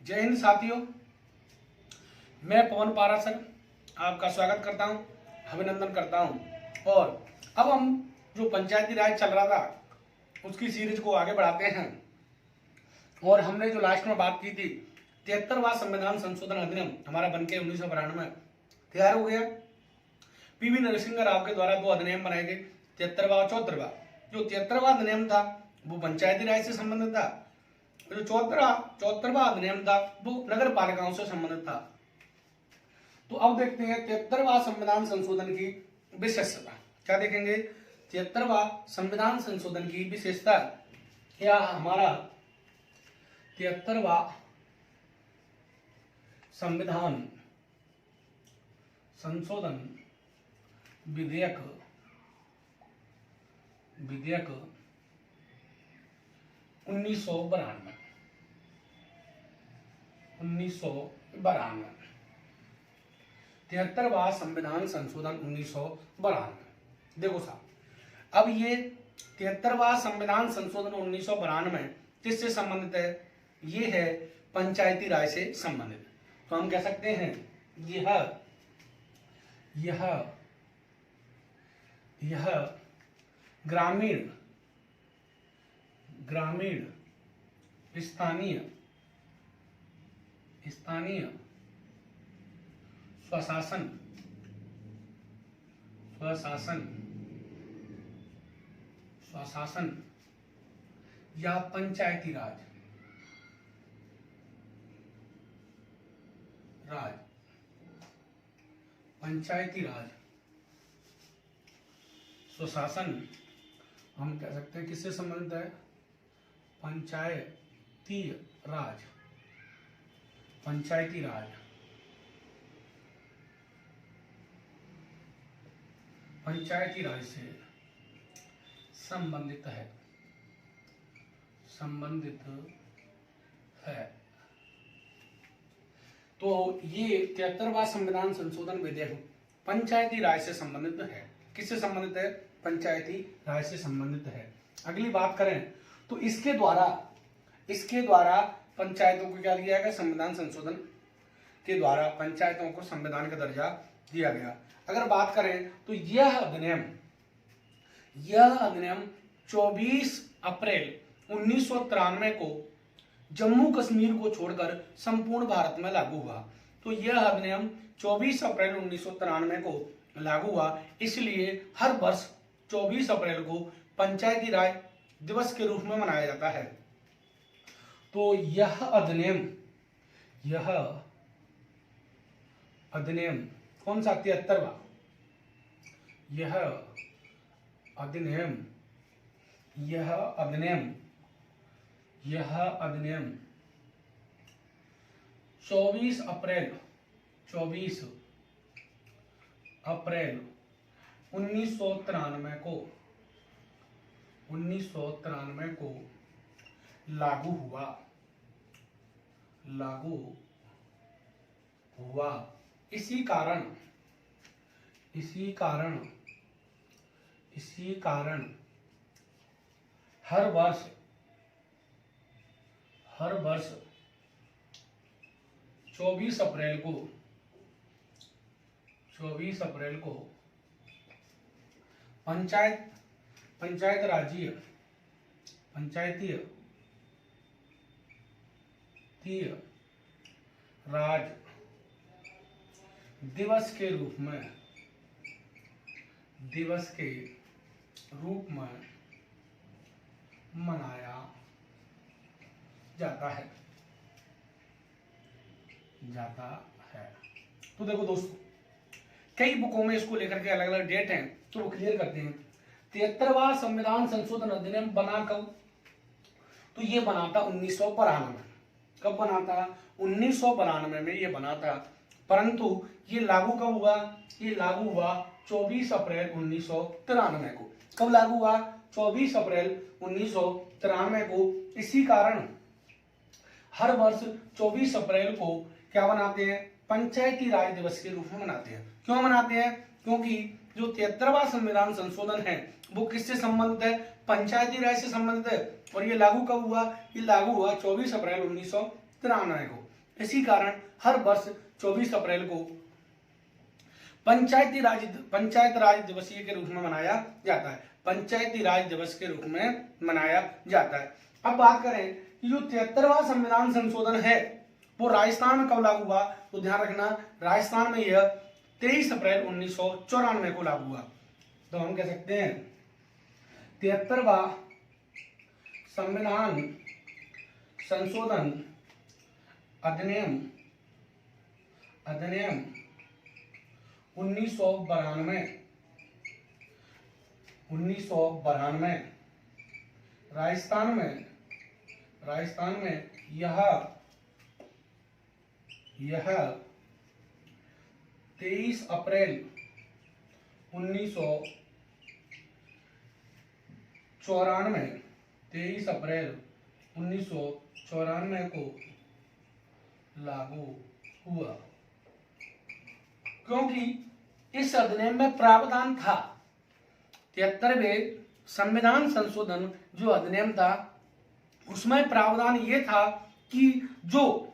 जय हिंद साथियों, मैं पवन पाराशर आपका स्वागत करता हूं, अभिनंदन करता हूं। और अब हम जो पंचायती राज चल रहा था उसकी सीरीज को आगे बढ़ाते हैं। और हमने जो लास्ट में बात की थी 73वां संविधान संशोधन अधिनियम हमारा बनके 1992 तैयार हो गया। पीवी नरसिंह राव के द्वारा दो अधिनियम बनाए गए, 73वां और 74वां। जो 73वां अधिनियम था वो पंचायती राज से संबंधित था, जो 74वां अधिनियम था वो नगर पालिकाओं से संबंधित था। तो अब देखते हैं 73वां संविधान संशोधन की विशेषता। क्या देखेंगे? 73वां संविधान संशोधन की विशेषता या हमारा 73वां संविधान संशोधन विधेयक 1992। 73वां संविधान संशोधन 1992। देखो साहब, अब ये 73वां संविधान संशोधन 1992 किससे संबंधित है? ये है पंचायती राज से संबंधित। तो हम कह सकते हैं यह ग्रामीण स्थानीय स्वशासन या पंचायती राज स्वशासन हम कह सकते हैं किससे संबंधित है? पंचायती राज से संबंधित है। तो ये 73वां संविधान संशोधन विधेयक पंचायती राज से संबंधित है। किससे संबंधित है? पंचायती राज से संबंधित है। अगली बात करें तो इसके द्वारा पंचायतों को क्या दिया गया? संविधान संशोधन के द्वारा पंचायतों को संविधान का दर्जा दिया गया। अगर बात करें तो यह अधिनियम 24 अप्रैल 1993 को जम्मू कश्मीर को छोड़कर संपूर्ण भारत में लागू हुआ। तो यह अधिनियम 24 अप्रैल 1993 को लागू हुआ, इसलिए हर वर्ष 24 अप्रैल को पंचायती राज दिवस के रूप में मनाया जाता है। तो यह अधिनियम कौन सा? 73वां। यह अधिनियम 24 अप्रैल 1993 को लागू हुआ। इसी कारण हर वर्ष 24 अप्रैल को पंचायतीय राज दिवस के रूप में मनाया जाता है। तो देखो दोस्तों, कई बुकों में इसको लेकर के अलग अलग डेट हैं, तो वो क्लियर करते हैं। 73वां संविधान संशोधन अधिनियम बना कब? तो ये बना था 1992 में। कब बना था? 1992 में ये बना था, परंतु ये लागू कब हुआ? ये लागू हुआ 24 अप्रैल 1993 को। कब लागू हुआ? 24 अप्रैल 1993 को। इसी कारण हर वर्ष 24 अप्रैल को क्या बनाते हैं? पंचायती राज दिवस के रूप में मनाते हैं। क्यों मनाते हैं? क्योंकि जो 73वां संविधान संशोधन है वो किससे संबंधित है? पंचायती राज से संबंधित है। और ये लागू कब हुआ? ये लागू हुआ 24 अप्रैल 1993 को। इसी कारण हर वर्ष 24 अप्रैल को पंचायती राज दिवसीय के रूप में मनाया जाता है। पंचायती राज दिवस के रूप में मनाया जाता है। अब बात करें कि जो 73वां संविधान संशोधन है वो राजस्थान में कब लागू हुआ, तो ध्यान रखना राजस्थान में यह 23 अप्रैल 1994 को लागू हुआ। तो हम कह सकते हैं 73वां संविधान संशोधन अधिनियम 1992 राजस्थान में यह 23 अप्रैल 1994 को लागू हुआ, क्योंकि इस अधिनियम में प्रावधान था 73वें संविधान संशोधन जो अधिनियम था उसमें प्रावधान ये था कि जो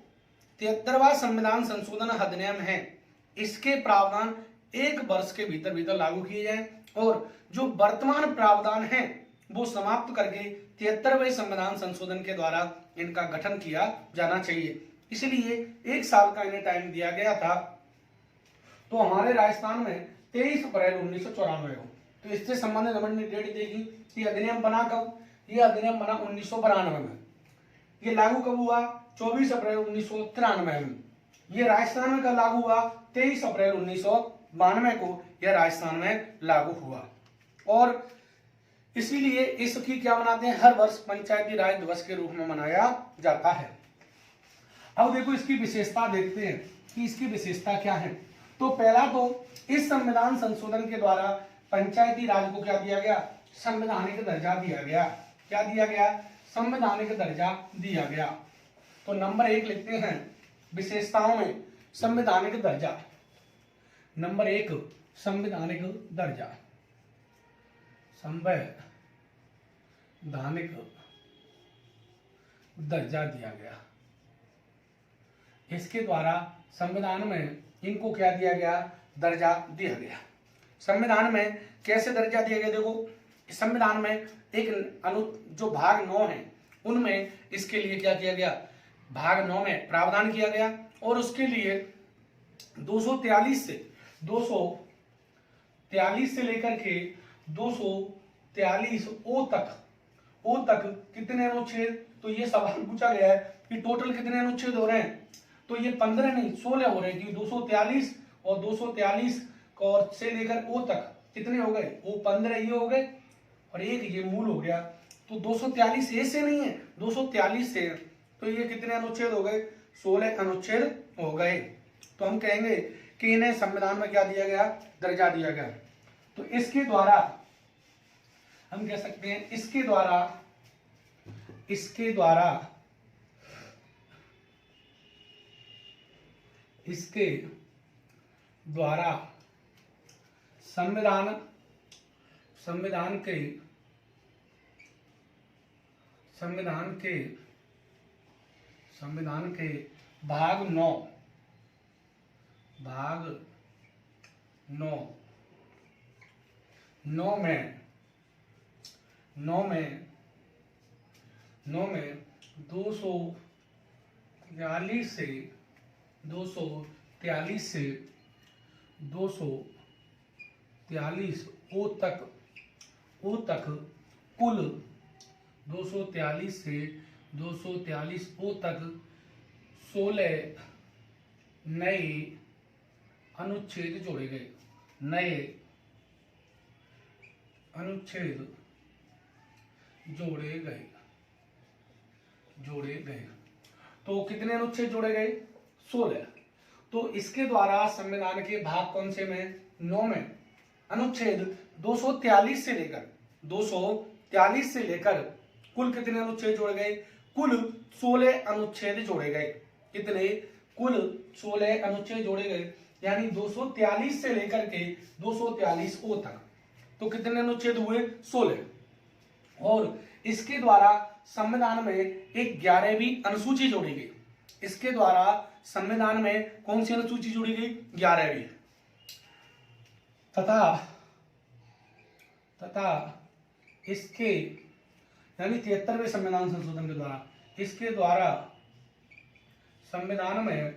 73वां संविधान संशोधन अधिनियम है इसके प्रावधान 1 वर्ष के भीतर लागू किए जाएं और जो वर्तमान प्रावधान है वो समाप्त करके 73वें संविधान संशोधन के द्वारा इनका गठन किया जाना चाहिए। इसलिए 1 साल का इन्हें टाइम दिया गया था। तो हमारे राजस्थान में 23 अप्रैल 1994 को, तो इससे संबंधित हमने डेट देखी कि अधिनियम बना कब, ये अधिनियम बना 1992 में, ये लागू कब हुआ 24 अप्रैल 1993 में, ये राजस्थान में कब लागू हुआ 23 अप्रैल 1992 को यह राजस्थान में लागू हुआ। और इसीलिए इसकी क्या मनाते हैं, हर वर्ष पंचायती राज दिवस के रूप में मनाया जाता है। अब देखो इसकी विशेषता देखते हैं कि इसकी विशेषता क्या है। तो पहला तो इस संविधान संशोधन के द्वारा पंचायती राज को क्या दिया गया, संवैधानिक दर्जा दिया गया। क्या दिया गया, संवैधानिक दर्जा दिया गया। तो नंबर 1 लिखते हैं विशेषताओं में संवैधानिक दर्जा। नंबर 1 संवैधानिक दर्जा, संवैधानिक दर्जा दिया गया। इसके द्वारा संविधान में इनको क्या दिया गया, दर्जा दिया गया। संविधान में कैसे दर्जा दिया गया, देखो संविधान में एक जो भाग 9 है उनमें इसके लिए क्या किया गया, भाग 9 में प्रावधान किया गया और उसके लिए 243 से लेकर के 243 ओ तक कितने अनुच्छेद, तो ये सवाल पूछा गया है कि टोटल कितने अनुच्छेद हो रहे हैं, तो ये 15 नहीं 16 हो रहे हैं कि 243 और 243 और से लेकर ओ तक कितने हो गए, वो 15 ये हो गए और एक ये मूल हो गया। तो 243 ए से नहीं है 243 से, तो ये कितने अनुच्छेद हो गए, 16 अनुच्छेद हो गए। तो हम कहेंगे कि इन्हें संविधान में क्या दिया गया, दर्जा दिया गया। तो इसके द्वारा हम कह सकते हैं इसके द्वारा संविधान के भाग 9 में 243 से 243 ओ तक कुल 243 से 243 ओ तक 16 नए अनुच्छेद जोड़े गए। तो कितने अनुच्छेद जोड़े गए, 16। तो इसके द्वारा संविधान के भाग कौन से में, 9 में अनुच्छेद 243 से लेकर कुल कितने अनुच्छेद जोड़े गए, कुल 16 अनुच्छेद जोड़े गए। कितने, कुल 16 अनुच्छेद जोड़े गए, यानी 243 से लेकर के 243 ओ तक, तो कितने अनुच्छेद हुए, 16। और इसके द्वारा संविधान में एक 11वीं अनुसूची जोड़ी गई। इसके द्वारा संविधान में कौन सी अनुसूची जोड़ी गई? 11वीं। तथा इसके यानी 73वें संविधान संशोधन के द्वारा, इसके द्वारा संविधान में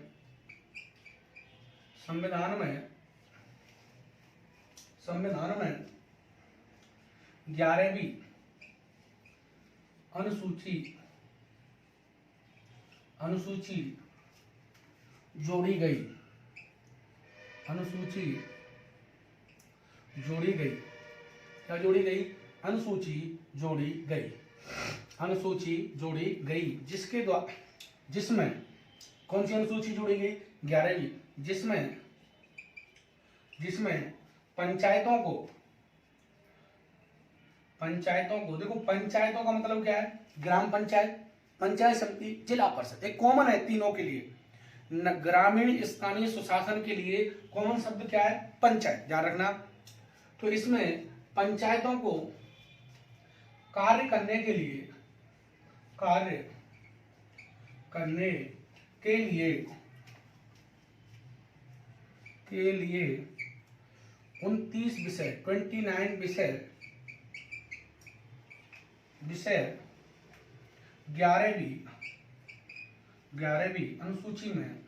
11वीं अनुसूची जोड़ी गई। क्या जोड़ी गई? अनुसूची जोड़ी गई जिसमें कौन सी अनुसूची जोड़ी गई? 11वीं। जिसमें पंचायतों को देखो, पंचायतों का मतलब क्या है? ग्राम पंचायत, पंचायत समिति, जिला परिषद, एक कॉमन है तीनों के लिए। ग्रामीण स्थानीय सुशासन के लिए कॉमन शब्द क्या है? पंचायत, ध्यान रखना। तो इसमें पंचायतों को कार्य करने के लिए 29 विषय 11वीं अनुसूची में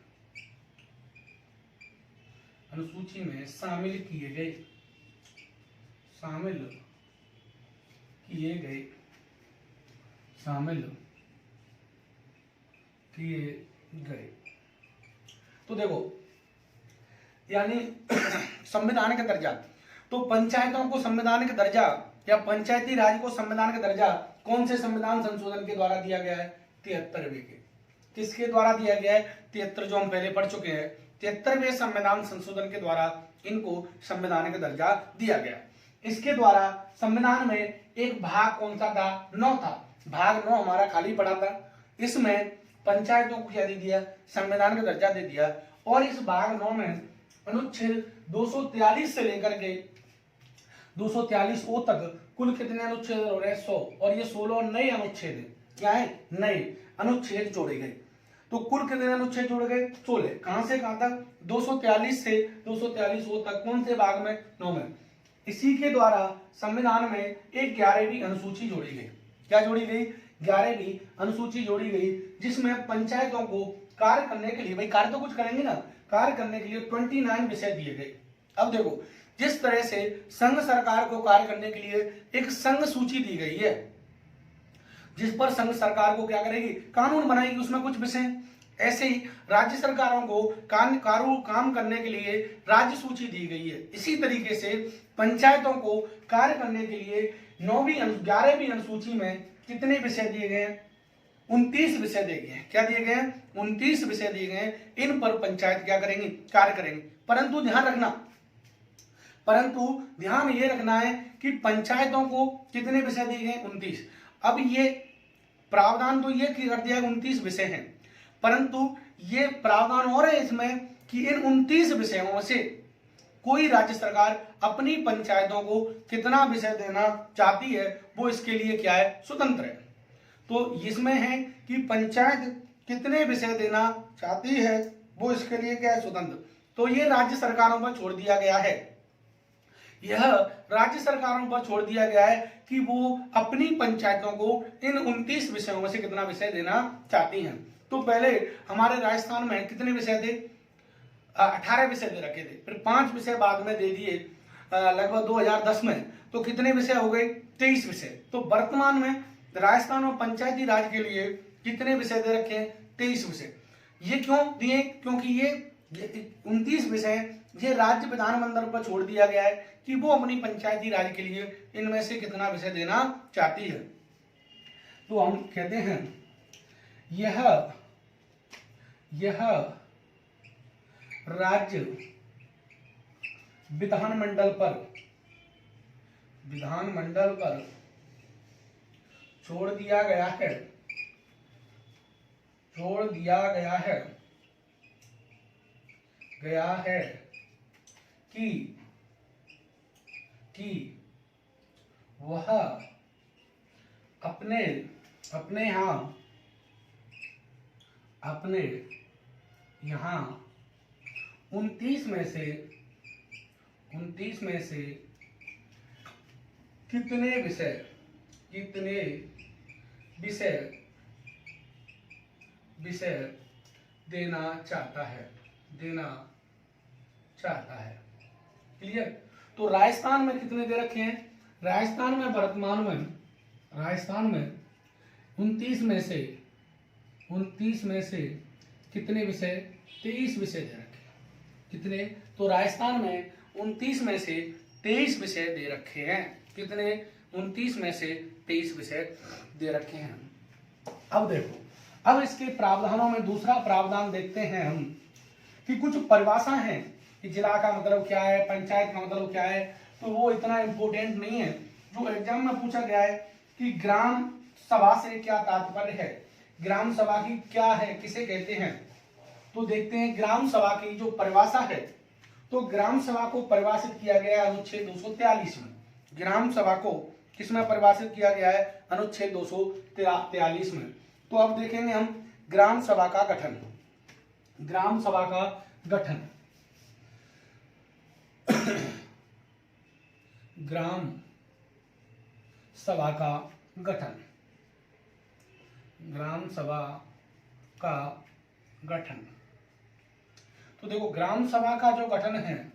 शामिल किए गए। तो देखो, यानी संविधान का दर्जा, तो पंचायतों को संवैधानिक दर्जा या पंचायती राज को संवैधानिक दर्जा कौन से संविधान संशोधन के द्वारा दिया गया है? 73वें के। किसके द्वारा दिया गया है? 73, जो हम पहले पढ़ चुके हैं। 73वें संविधान संशोधन के द्वारा इनको संवैधानिक दर्जा दिया गया। इसके द्वारा संविधान में एक भाग कौन सा था? 9 था। भाग 9 हमारा खाली पड़ा था। इसमें पंचायतों को क्या दे दिया? संवैधानिक दर्जा दे दिया। और इस भाग 9 में अनुच्छेद 243 से लेकर के 243 ओ तक कुल कितने अनुच्छेद हो रहे हैं? 100। और ये 16 नए अनुच्छेद है। क्या है? नए अनुच्छेद जोड़े गए। तो कुल कितने अनुच्छेद जोड़े गए? 16। कहां से कहां तक? 243 से 243 ओ तक। कौन से भाग में? 9 में। इसी के द्वारा संविधान में एक 11वीं अनुसूची जोड़ी गई। क्या जोड़ी गई? 11वीं अनुसूची जोड़ी गई, जिसमें पंचायतों को कार्य करने के लिए, भाई कार्य तो कुछ करेंगे ना, कार्य करने के लिए 29 विषय दिए गए। अब देखो, जिस तरह से संघ सरकार को कार्य करने के लिए एक संघ सूची दी गई है, जिस पर संघ सरकार को क्या करेगी? कानून बनाएगी, उसमें कुछ विषय। ऐसे ही राज्य सरकारों को काम करने के लिए राज्य सूची दी गई है। इसी तरीके से पंचायतों को कार्य करने के लिए 11वीं अनुसूची में कितने विषय दिए गए हैं? 29 विषय दिए गए हैं। क्या दिए गए हैं? 29 विषय दिए गए हैं। इन पर पंचायत क्या करेंगी? कार्य करेंगे। परंतु ध्यान ये रखना है कि पंचायतों को कितने विषय दिए गए? 29। अब ये प्रावधान तो ये कर दिया 29 विषय हैं, परंतु ये प्रावधान और है इसमें कि इन 29 विषयों से कोई राज्य सरकार अपनी पंचायतों को कितना विषय देना चाहती है, वो इसके लिए क्या है? स्वतंत्र है। तो इसमें है कि पंचायत कितने विषय देना चाहती है, वो इसके लिए क्या है? स्वतंत्र। तो ये राज्य सरकारों पर छोड़ दिया गया है। यह राज्य सरकारों पर छोड़ दिया गया है कि वो अपनी पंचायतों को इन 29 विषयों में से कितना विषय देना चाहती हैं। तो पहले हमारे राजस्थान में कितने विषय थे? 18 विषय दे रखे थे। फिर 5 विषय बाद में दे दिए लगभग 2010 में। तो कितने विषय हो गए? 23 विषय। तो वर्तमान में राजस्थान और पंचायती राज के लिए कितने विषय दे रखे हैं? 23 विषय। ये क्यों दिए? क्योंकि ये 29 विषय ये राज्य विधानमंडल पर छोड़ दिया गया है कि वो अपनी पंचायती राज के लिए इनमें से कितना विषय देना चाहती है। तो हम कहते हैं यह राज्य विधानमंडल पर छोड़ दिया गया है कि वह अपने अपने यहाँ 29 में से कितने विषय देना चाहता है। क्लियर। तो राजस्थान में कितने दे रखे हैं? राजस्थान में वर्तमान में 29 में से कितने विषय? 23 विषय दे रखे हैं। कितने? तो राजस्थान में 29 में से 23 विषय दे रखे हैं। कितने? 29 में से 23 विषय दे रखे हैं। अब देखो, अब इसके प्रावधानों में दूसरा प्रावधान देखते हैं हम कि कुछ परिभाषा है कि जिला का मतलब क्या है, पंचायत का मतलब क्या है, तो वो इतना इम्पोर्टेंट नहीं है। जो एग्जाम में पूछा गया है कि ग्राम सभा से क्या तात्पर्य है, ग्राम सभा की क्या है, किसे कहते हैं, तो देखते हैं ग्राम सभा की जो परिभाषा है। तो ग्राम सभा को परिभाषित किया गया है अनुच्छेद 243 में। ग्राम सभा को किसमें परिभाषित किया गया है? अनुच्छेद 243 में। तो अब देखेंगे हम ग्राम सभा का गठन। ग्राम सभा का गठन ग्राम सभा का गठन। ग्राम सभा का गठन। तो देखो, ग्राम सभा का जो गठन है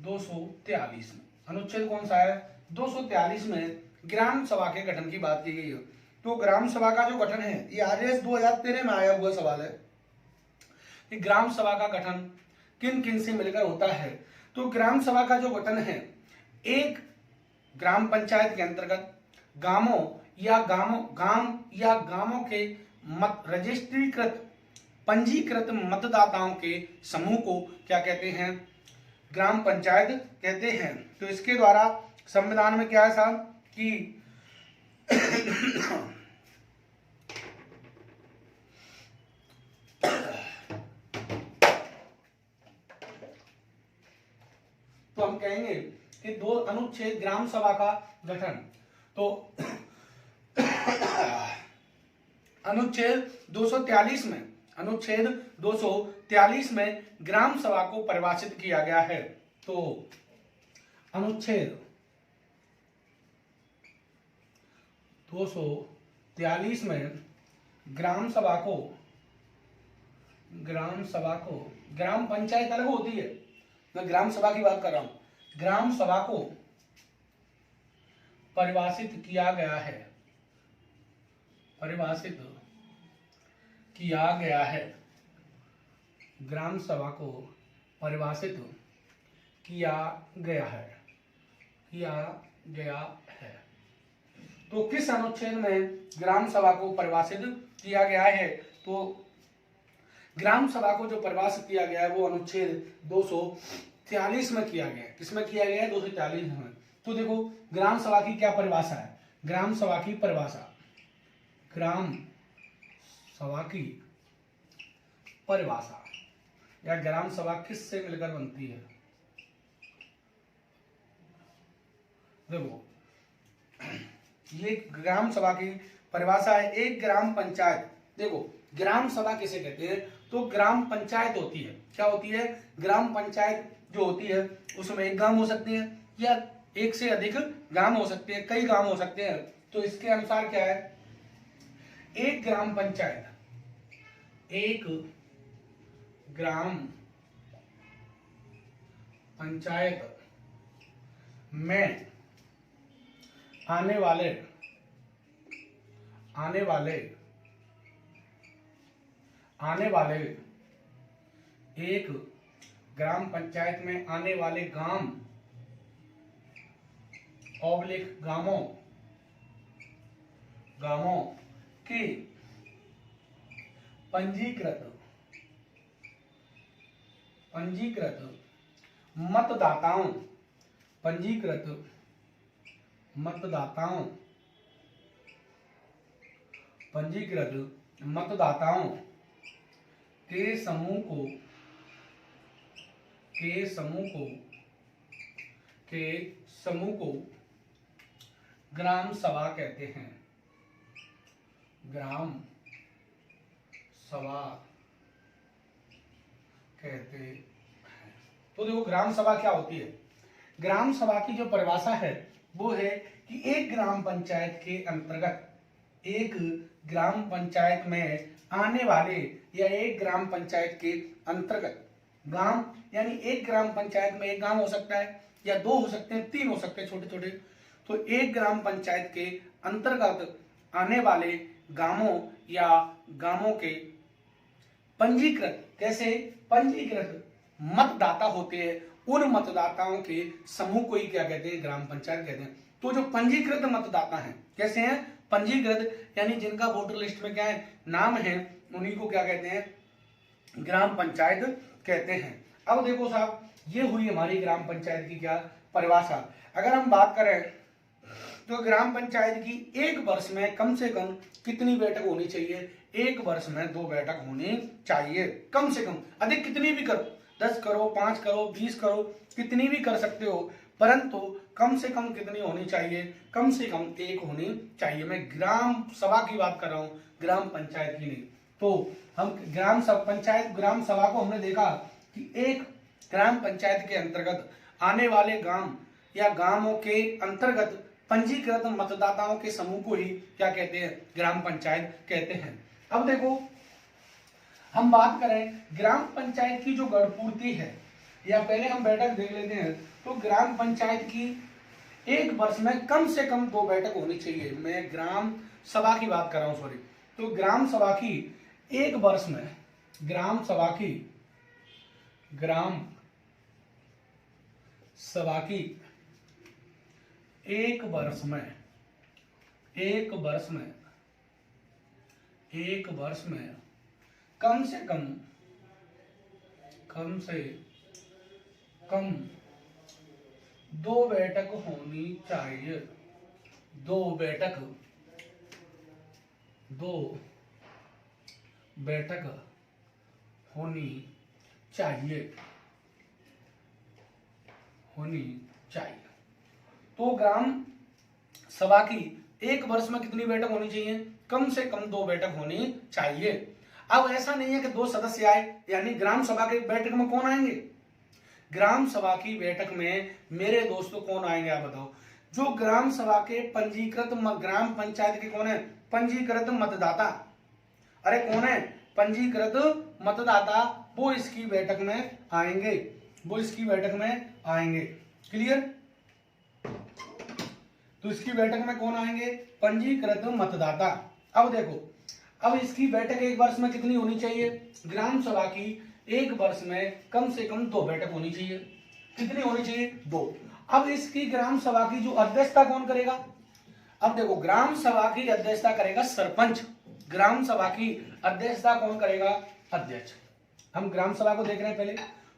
243 में, अनुच्छेद कौन सा है? 243 में ग्राम सभा के गठन की बात की गई है। तो ग्राम सभा का जो गठन है, ये आरएस 2013 में आया हुआ सवाल है कि ग्राम सभा का गठन किन किन से मिलकर होता है। तो ग्राम सभा का जो गठन है, एक ग्राम पंचायत के अंतर्गत गांवों या गांवों के रजिस्ट्रीकृत पंजीकृत मतदाताओं के समूह को क्या कहते हैं? ग्राम पंचायत कहते हैं। तो इसके द्वारा संविधान में क्या है साहब कि तो हम कहेंगे कि दो अनुच्छेद ग्राम सभा का गठन। तो अनुच्छेद 243 में ग्राम सभा को परिभाषित किया गया है। तो अनुच्छेद 243 में ग्राम सभा को ग्राम पंचायत अलग होती है, मैं ग्राम सभा की बात कर रहा हूं। ग्राम सभा को परिभाषित किया गया है। ग्राम सभा को परिभाषित किया गया है। तो किस अनुच्छेद में ग्राम सभा को परिभाषित किया गया है? तो ग्राम सभा को जो परिभाषित किया गया है वो अनुच्छेद 243 में किया गया है। किसमें किया गया है? 243 में। तो देखो, ग्राम सभा की क्या परिभाषा है? ग्राम सभा की परिभाषा, ग्राम सभा की परिभाषा या ग्राम सभा किससे मिलकर बनती है? देखो, ये ग्राम सभा की परिभाषा है। एक ग्राम पंचायत, देखो ग्राम सभा किसे कहते हैं? तो ग्राम पंचायत होती है। क्या होती है? ग्राम पंचायत जो होती है उसमें एक गांव हो सकते हैं या एक से अधिक गांव हो सकते हैं, कई गांव हो सकते हैं। तो इसके अनुसार क्या है? एक ग्राम पंचायत में आने वाले एक ग्राम पंचायत में आने वाले गांवों के पंजीकृत मतदाताओं के समूह को ग्राम सभा कहते हैं। ग्राम सभा कहते हैं। तो देखो ग्राम सभा क्या होती है। ग्राम सभा की जो परिभाषा है वो है कि एक ग्राम पंचायत के अंतर्गत, एक ग्राम पंचायत में आने वाले या एक ग्राम पंचायत के अंतर्गत, गांव यानी एक ग्राम पंचायत में एक गांव हो सकता है या दो हो सकते हैं, तीन हो सकते हैं छोटे छोटे। तो एक ग्राम पंचायत के अंतर्गत आने वाले गांवों या गांवों के पंजीकृत, कैसे पंजीकृत मतदाता होते हैं, उन मतदाताओं के समूह को ही क्या कहते हैं, ग्राम पंचायत कहते हैं। तो जो पंजीकृत मतदाता हैं, कैसे हैं, पंजीकृत यानी जिनका वोटर लिस्ट में क्या है, नाम है, उन्हीं को क्या कहते हैं, ग्राम पंचायत कहते हैं। अब देखो साहब, ये हुई हमारी ग्राम पंचायत की क्या परिभाषा। अगर हम बात करें तो ग्राम पंचायत की एक वर्ष में कम से कम कितनी बैठक होनी चाहिए, एक वर्ष में 2 बैठक होनी चाहिए कम से कम। अधिक कितनी भी करो, 10 करो, 5 करो, 20 करो, कितनी भी कर सकते हो, परंतु कम से कम कितनी होनी चाहिए, कम से कम 1 होनी चाहिए। मैं ग्राम सभा की बात कर रहा हूं, ग्राम पंचायत की नहीं। तो हम ग्राम सभा को हमने देखा कि एक ग्राम पंचायत के अंतर्गत आने वाले गांव या गांवों के अंतर्गत पंजीकृत मतदाताओं के समूह को ही क्या कहते हैं, ग्राम पंचायत कहते हैं। अब देखो हम बात करें ग्राम पंचायत की जो गढ़पूर्ति है, या पहले हम बैठक देख लेते हैं। तो ग्राम पंचायत की एक वर्ष में कम से कम 2 बैठक होनी चाहिए। मैं ग्राम सभा की बात कर रहा हूं, सॉरी। तो ग्राम सभा की एक वर्ष में, ग्राम सभा की एक वर्ष में कम से कम 2 बैठक होनी चाहिए। 2 बैठक होनी चाहिए। तो ग्राम सभा की एक वर्ष में कितनी बैठक होनी चाहिए, कम से कम 2 बैठक होनी चाहिए। अब ऐसा नहीं है कि 2 सदस्य आए, यानी ग्राम सभा की बैठक में कौन आएंगे, ग्राम सभा की बैठक में मेरे दोस्तों कौन आएंगे, आप बताओ। जो ग्राम सभा के पंजीकृत, ग्राम पंचायत के कौन है, पंजीकृत मतदाता, अरे कौन है, पंजीकृत मतदाता, वो इसकी बैठक में आएंगे, क्लियर। तो इसकी बैठक में कौन आएंगे, पंजीकृत मतदाता। अब देखो, अब इसकी बैठक एक वर्ष में कितनी होनी चाहिए, ग्राम सभा की एक वर्ष में कम से कम 2 बैठक होनी चाहिए। कितनी होनी चाहिए, 2। अब इसकी ग्राम सभा की जो अध्यक्षता कौन करेगा, अब देखो ग्राम सभा की अध्यक्षता करेगा सरपंच। ग्राम सभा की अध्यक्षता कौन करेगा, अध्यक्ष। हम ग्राम सभा को देख रहे हैं पहले।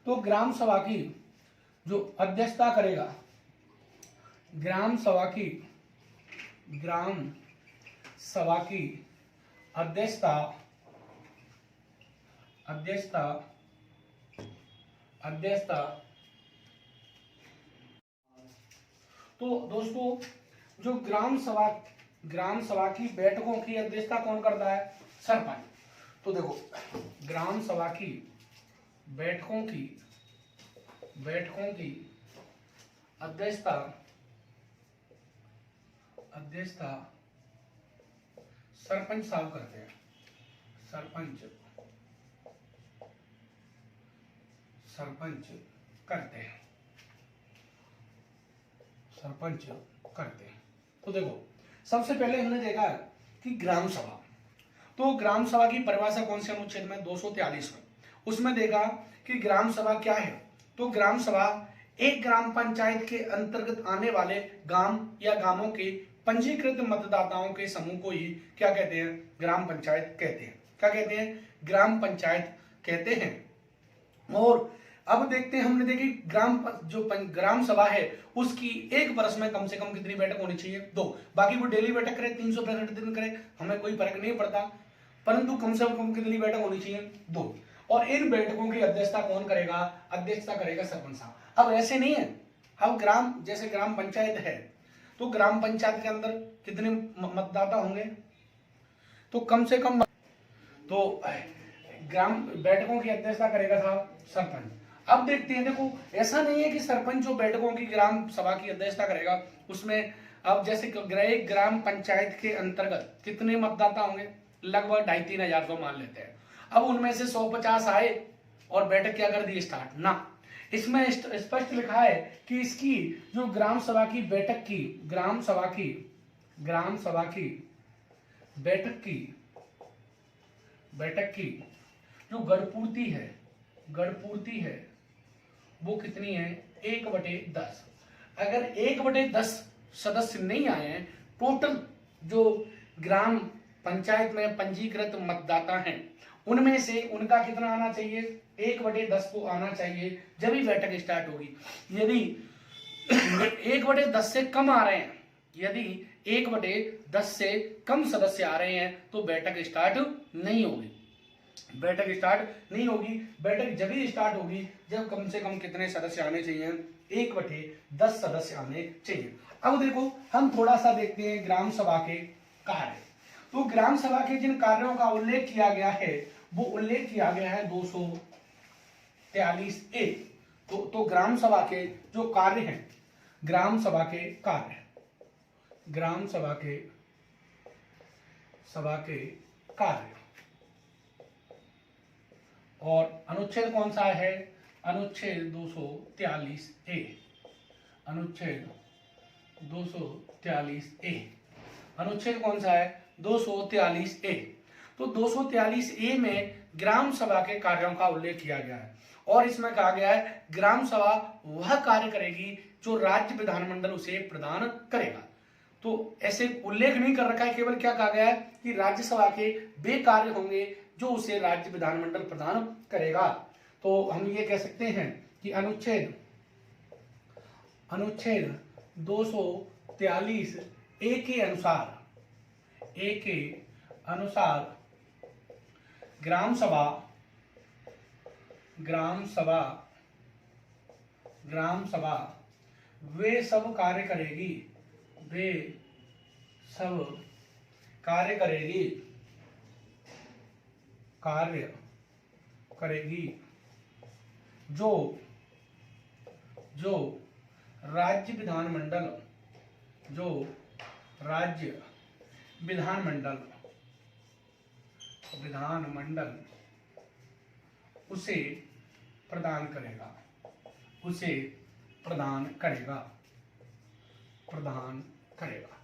तो ग्राम सभा की जो अध्यक्षता करेगा, ग्राम सभा की अध्यक्षता तो दोस्तों जो ग्राम सभा की बैठकों की अध्यक्षता कौन करता है, सरपंच। तो देखो ग्राम सभा की बैठकों की अध्यक्षता सरपंच साहब करते हैं, सरपंच करते हैं। तो देखो सबसे पहले हमने देखा कि ग्राम सभा, तो ग्राम सभा की परिभाषा कौन से अनुच्छेद में, 243 में, उसमें देखा कि ग्राम सभा क्या है। तो ग्राम सभा एक ग्राम पंचायत के अंतर्गत आने वाले गांव या गांवों के पंजीकृत मतदाताओं के समूह को ही क्या कहते हैं, ग्राम पंचायत कहते हैं। क्या कहते हैं, ग्राम पंचायत कहते हैं। और अब देखते हैं, हमने देखी ग्राम सभा है उसकी एक वर्ष में कम से कम कितनी बैठक होनी चाहिए, 2। बाकी वो डेली बैठक करे, 365 दिन करे, हमें कोई फर्क नहीं पड़ता, परंतु कम से कम कितनी बैठक होनी चाहिए, 2। और इन बैठकों की अध्यक्षता कौन करेगा, अध्यक्षता करेगा सरपंच साहब। अब ऐसे नहीं है, अब जैसे ग्राम पंचायत है तो ग्राम पंचायत के अंदर कितने मतदाता होंगे, तो कम से कम, तो ग्राम बैठकों की अध्यक्षता करेगा साहब सरपंच। अब देखते हैं, देखो ऐसा नहीं है कि सरपंच जो बैठकों की ग्राम सभा की अध्यक्षता करेगा उसमें, अब जैसे एक ग्राम पंचायत के अंतर्गत कितने मतदाता होंगे, लगभग 2,500-3,000 को मान लेते हैं। अब उनमें से 150 आए और बैठक क्या कर दी स्टार्ट ना। इसमें स्पष्ट लिखा है कि इसकी जो ग्राम सभा की बैठक की ग्राम सभा की बैठक की जो गढ़पूर्ति है वो कितनी है, 1/10। अगर 1/10 सदस्य नहीं आए हैं, टोटल जो ग्राम पंचायत में पंजीकृत मतदाता हैं उनमें से उनका कितना आना चाहिए, 1/10 को आना चाहिए, जब ही बैठक स्टार्ट होगी। यदि 1/10 से कम आ रहे हैं, यदि 1/10 से कम सदस्य आ रहे हैं तो बैठक स्टार्ट नहीं होगी। बैठक जब ही स्टार्ट होगी जब कम से कम कितने सदस्य आने चाहिए, 1/10 सदस्य आने चाहिए। अब देखो हम थोड़ा सा देखते हैं ग्राम सभा के कार्य। तो ग्राम सभा के जिन कार्यों का उल्लेख किया गया है वो उल्लेख किया गया है 243A। तो ग्राम सभा के जो कार्य हैं, ग्राम सभा के कार्य और अनुच्छेद कौन सा है, अनुच्छेद 243A। अनुच्छेद 243A कौन सा है, 243A। तो 243A में ग्राम सभा के कार्यों का उल्लेख किया गया है और इसमें कहा गया है ग्राम सभा वह कार्य करेगी जो राज्य विधानमंडल उसे प्रदान करेगा। तो ऐसे उल्लेख नहीं कर रखा है, केवल क्या कहा गया है कि राज्यसभा के वे कार्य होंगे जो उसे राज्य विधानमंडल प्रदान करेगा। तो हम ये कह सकते हैं कि अनुच्छेद 243A के अनुसार ग्राम सभा वे सब कार्य करेगी जो राज्य विधानमंडल उसे प्रदान करेगा।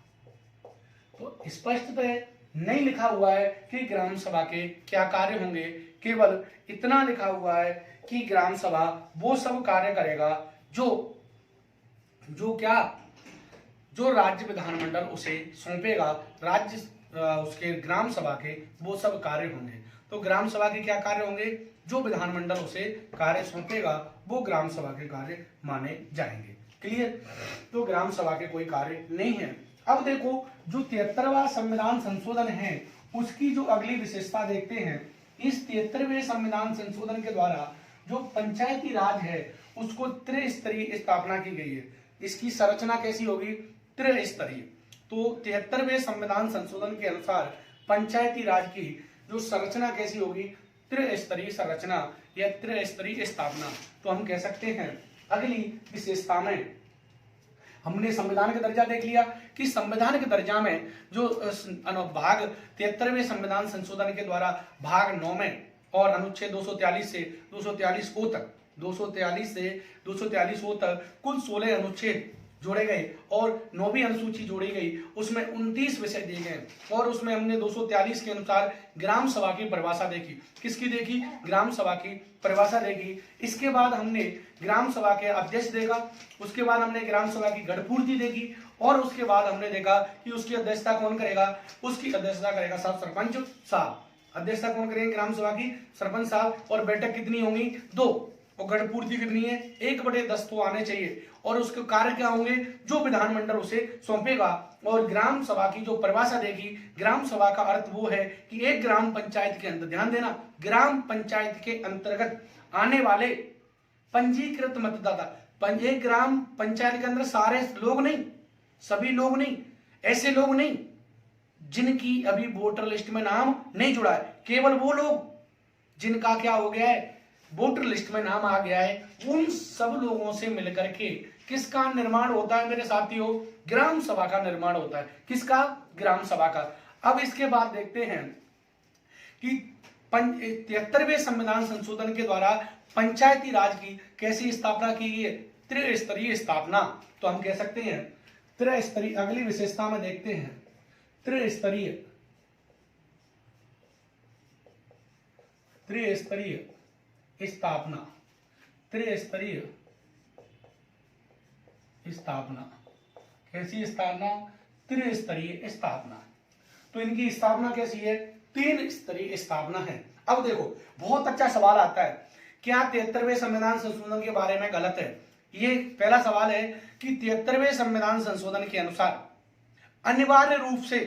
तो स्पष्टतः नहीं लिखा हुआ है कि ग्राम सभा के क्या कार्य होंगे, केवल इतना लिखा हुआ है कि ग्राम सभा वो सब कार्य करेगा जो राज्य विधानमंडल उसे सौंपेगा। उसके ग्राम सभा के वो सब कार्य होंगे। तो ग्राम सभा के क्या कार्य होंगे, जो विधानमंडल उसे कार्य सौंपेगा वो ग्राम सभा के कार्य माने जाएंगे। क्लियर। तो ग्राम सभा के कोई कार्य नहीं है। अब देखो जो 73वां संविधान संशोधन है उसकी जो अगली विशेषता देखते हैं। इस 73वें संविधान संशोधन के द्वारा जो पंचायती राज है उसको त्रिस्तरीय स्थापना की गई है। इसकी संरचना कैसी होगी, त्रिस्तरीय। तो 73वें संविधान संशोधन के अनुसार पंचायती राज की जो संरचना कैसी होगी, त्रिस्तरीय संरचना या त्रिस्तरीय स्थापना। तो हम कह सकते हैं अगली विशेषता में हमने संविधान का दर्जा देख लिया कि संविधान के दर्जा में जो भाग 73वें संविधान संशोधन के द्वारा भाग 9 में और अनुच्छेद 243 से 243O तक 243O तक कुल 16 अनुच्छेद जोड़े गए और 9वीं अनुसूची जोड़ी गई। उसमें 29 विषय दिए गए और उसमें हमने 243 के अनुसार ग्राम सभा की परिभाषा देखी। किसकी देखी, ग्राम सभा की परिभाषा देखी। इसके बाद हमने ग्राम सभा के अध्यक्ष देखा, उसके बाद हमने ग्राम सभा की गढ़पूर्ति देखी और उसके बाद हमने देखा कि उसकी अध्यक्षता कौन करेगा, उसकी अध्यक्षता करेगा साहब सरपंच साहब। अध्यक्षता कौन करेंगे ग्राम सभा की, सरपंच साहब। और बैठक कितनी होंगी, 2। और गढ़पूर्ति कितनी है, 1/10 तो आने चाहिए। और उसके कार्य क्या होंगे, जो विधानमंडल उसे सौंपेगा। और ग्राम सभा की जो परिभाषा देगी, ग्राम सभा का अर्थ वो है कि एक ग्राम पंचायत के अंदर, ध्यान देना, ग्राम पंचायत के अंतर्गत आने वाले पंजीकृत मतदाता। एक ग्राम पंचायत के अंदर सारे लोग नहीं, सभी लोग नहीं, ऐसे लोग नहीं जिनकी अभी वोटर लिस्ट में नाम नहीं जुड़ा है, केवल वो लोग जिनका क्या हो गया है, वोटर लिस्ट में नाम आ गया है, उन सब लोगों से मिलकर के किसका निर्माण होता है मेरे साथियों, ग्राम सभा का निर्माण होता है। किसका, ग्राम सभा का। अब इसके बाद देखते हैं कि 73वें संविधान संशोधन के द्वारा पंचायती राज की कैसी स्थापना की गई है, त्रिस्तरीय स्थापना। तो हम कह सकते हैं त्रिस्तरीय, अगली विशेषता में देखते हैं त्रिस्तरीय, त्रिस्तरीय स्थापना, त्रिस्तरीय स्थापना। कैसी स्थापना, त्रिस्तरीय स्थापना। तो इनकी स्थापना कैसी है, 3 स्तरीय स्थापना है। अब देखो बहुत अच्छा सवाल आता है, क्या 73वें संविधान संशोधन के बारे में गलत है। ये पहला सवाल है कि 73वें संविधान संशोधन के अनुसार अनिवार्य रूप से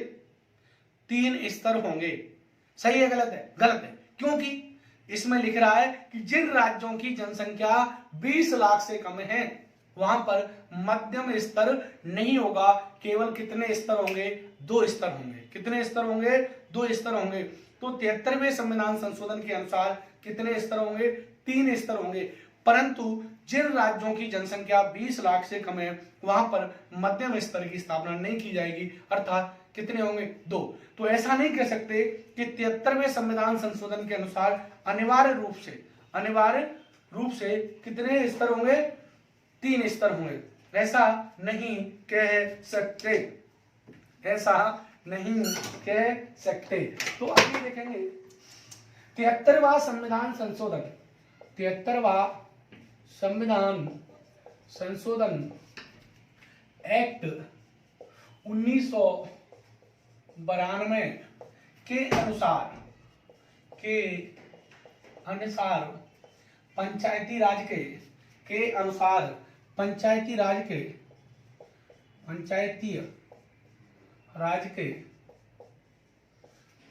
3 स्तर होंगे। सही है, गलत है, गलत है। क्योंकि इसमें लिख रहा है कि जिन राज्यों की जनसंख्या 20 लाख से कम है वहां पर मध्यम स्तर नहीं होगा, केवल कितने स्तर होंगे, 2 स्तर होंगे। कितने स्तर होंगे, 2 स्तर होंगे। तो 73वें संविधान संशोधन के अनुसार कितने स्तर होंगे, 3 स्तर होंगे। परंतु जिन राज्यों की जनसंख्या 20 लाख से कम है वहां पर मध्यम स्तर की स्थापना नहीं की जाएगी, अर्थात कितने होंगे, 2। तो ऐसा नहीं कह सकते कि 73वें संविधान संशोधन के अनुसार अनिवार्य रूप से कितने स्तर होंगे, 3 स्तर होंगे। ऐसा नहीं कह सकते, ऐसा नहीं कह सकते। तो आगे देखेंगे 73वां संविधान संशोधन, 73वां संविधान संशोधन एक्ट 1992 के अनुसार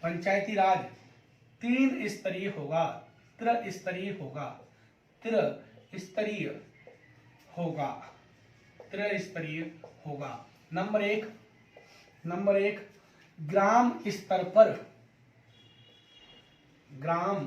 पंचायती राज 3 स्तरीय होगा, त्रिस्तरीय होगा। नंबर एक ग्राम स्तर पर ग्राम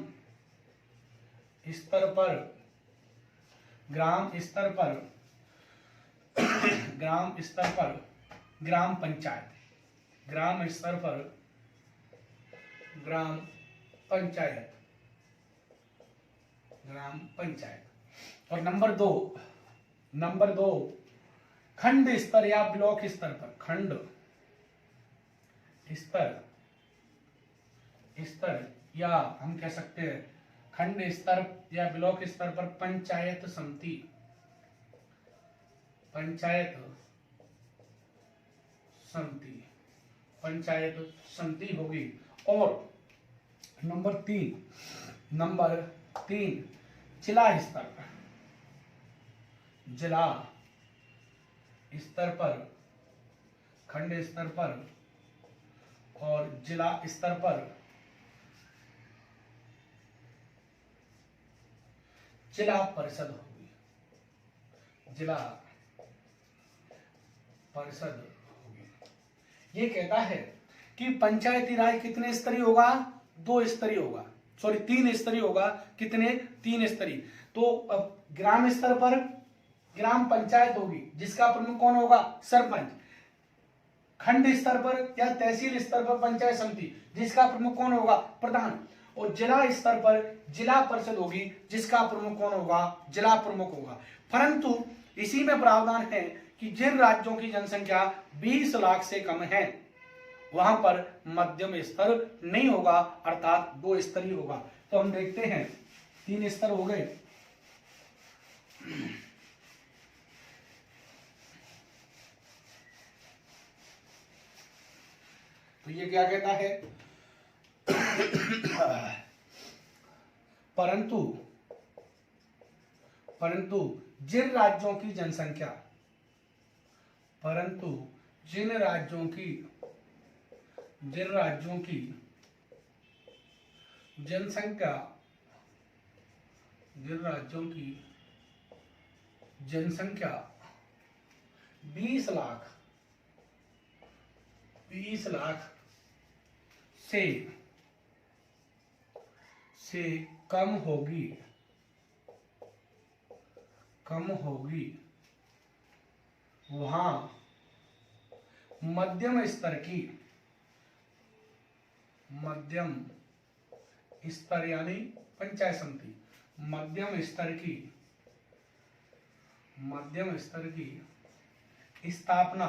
पंचायत, और नंबर दो खंड स्तर या ब्लॉक स्तर पर, खंड स्तर या हम कह सकते हैं खंड स्तर या ब्लॉक स्तर पर पंचायत समिति होगी। और नंबर तीन जिला स्तर पर, खंड स्तर पर और जिला स्तर पर जिला परिषद होगी, ये कहता है कि पंचायती राज कितने स्तरीय होगा, 2 स्तरीय होगा, सॉरी 3 स्तरीय होगा। कितने, 3 स्तरीय। तो अब ग्राम स्तर पर ग्राम पंचायत होगी जिसका प्रमुख कौन होगा, सरपंच। खंड स्तर पर या तहसील स्तर पर पंचायत समिति जिसका प्रमुख कौन होगा, प्रधान। और जिला स्तर पर जिला परिषद होगी जिसका प्रमुख कौन होगा, जिला प्रमुख होगा। परंतु इसी में प्रावधान है कि जिन राज्यों की जनसंख्या 20 लाख से कम है वहां पर मध्यम स्तर नहीं होगा, अर्थात 2 स्तरीय होगा। तो हम देखते हैं 3 स्तर हो गए। तो ये क्या कहता है, परंतु जिन राज्यों की जनसंख्या जनसंख्या 20 लाख से कम होगी, कम होगी, वहां मध्यम स्तर की, मध्यम स्तर यानी पंचायत समिति, मध्यम स्तर की, मध्यम स्तर की स्थापना,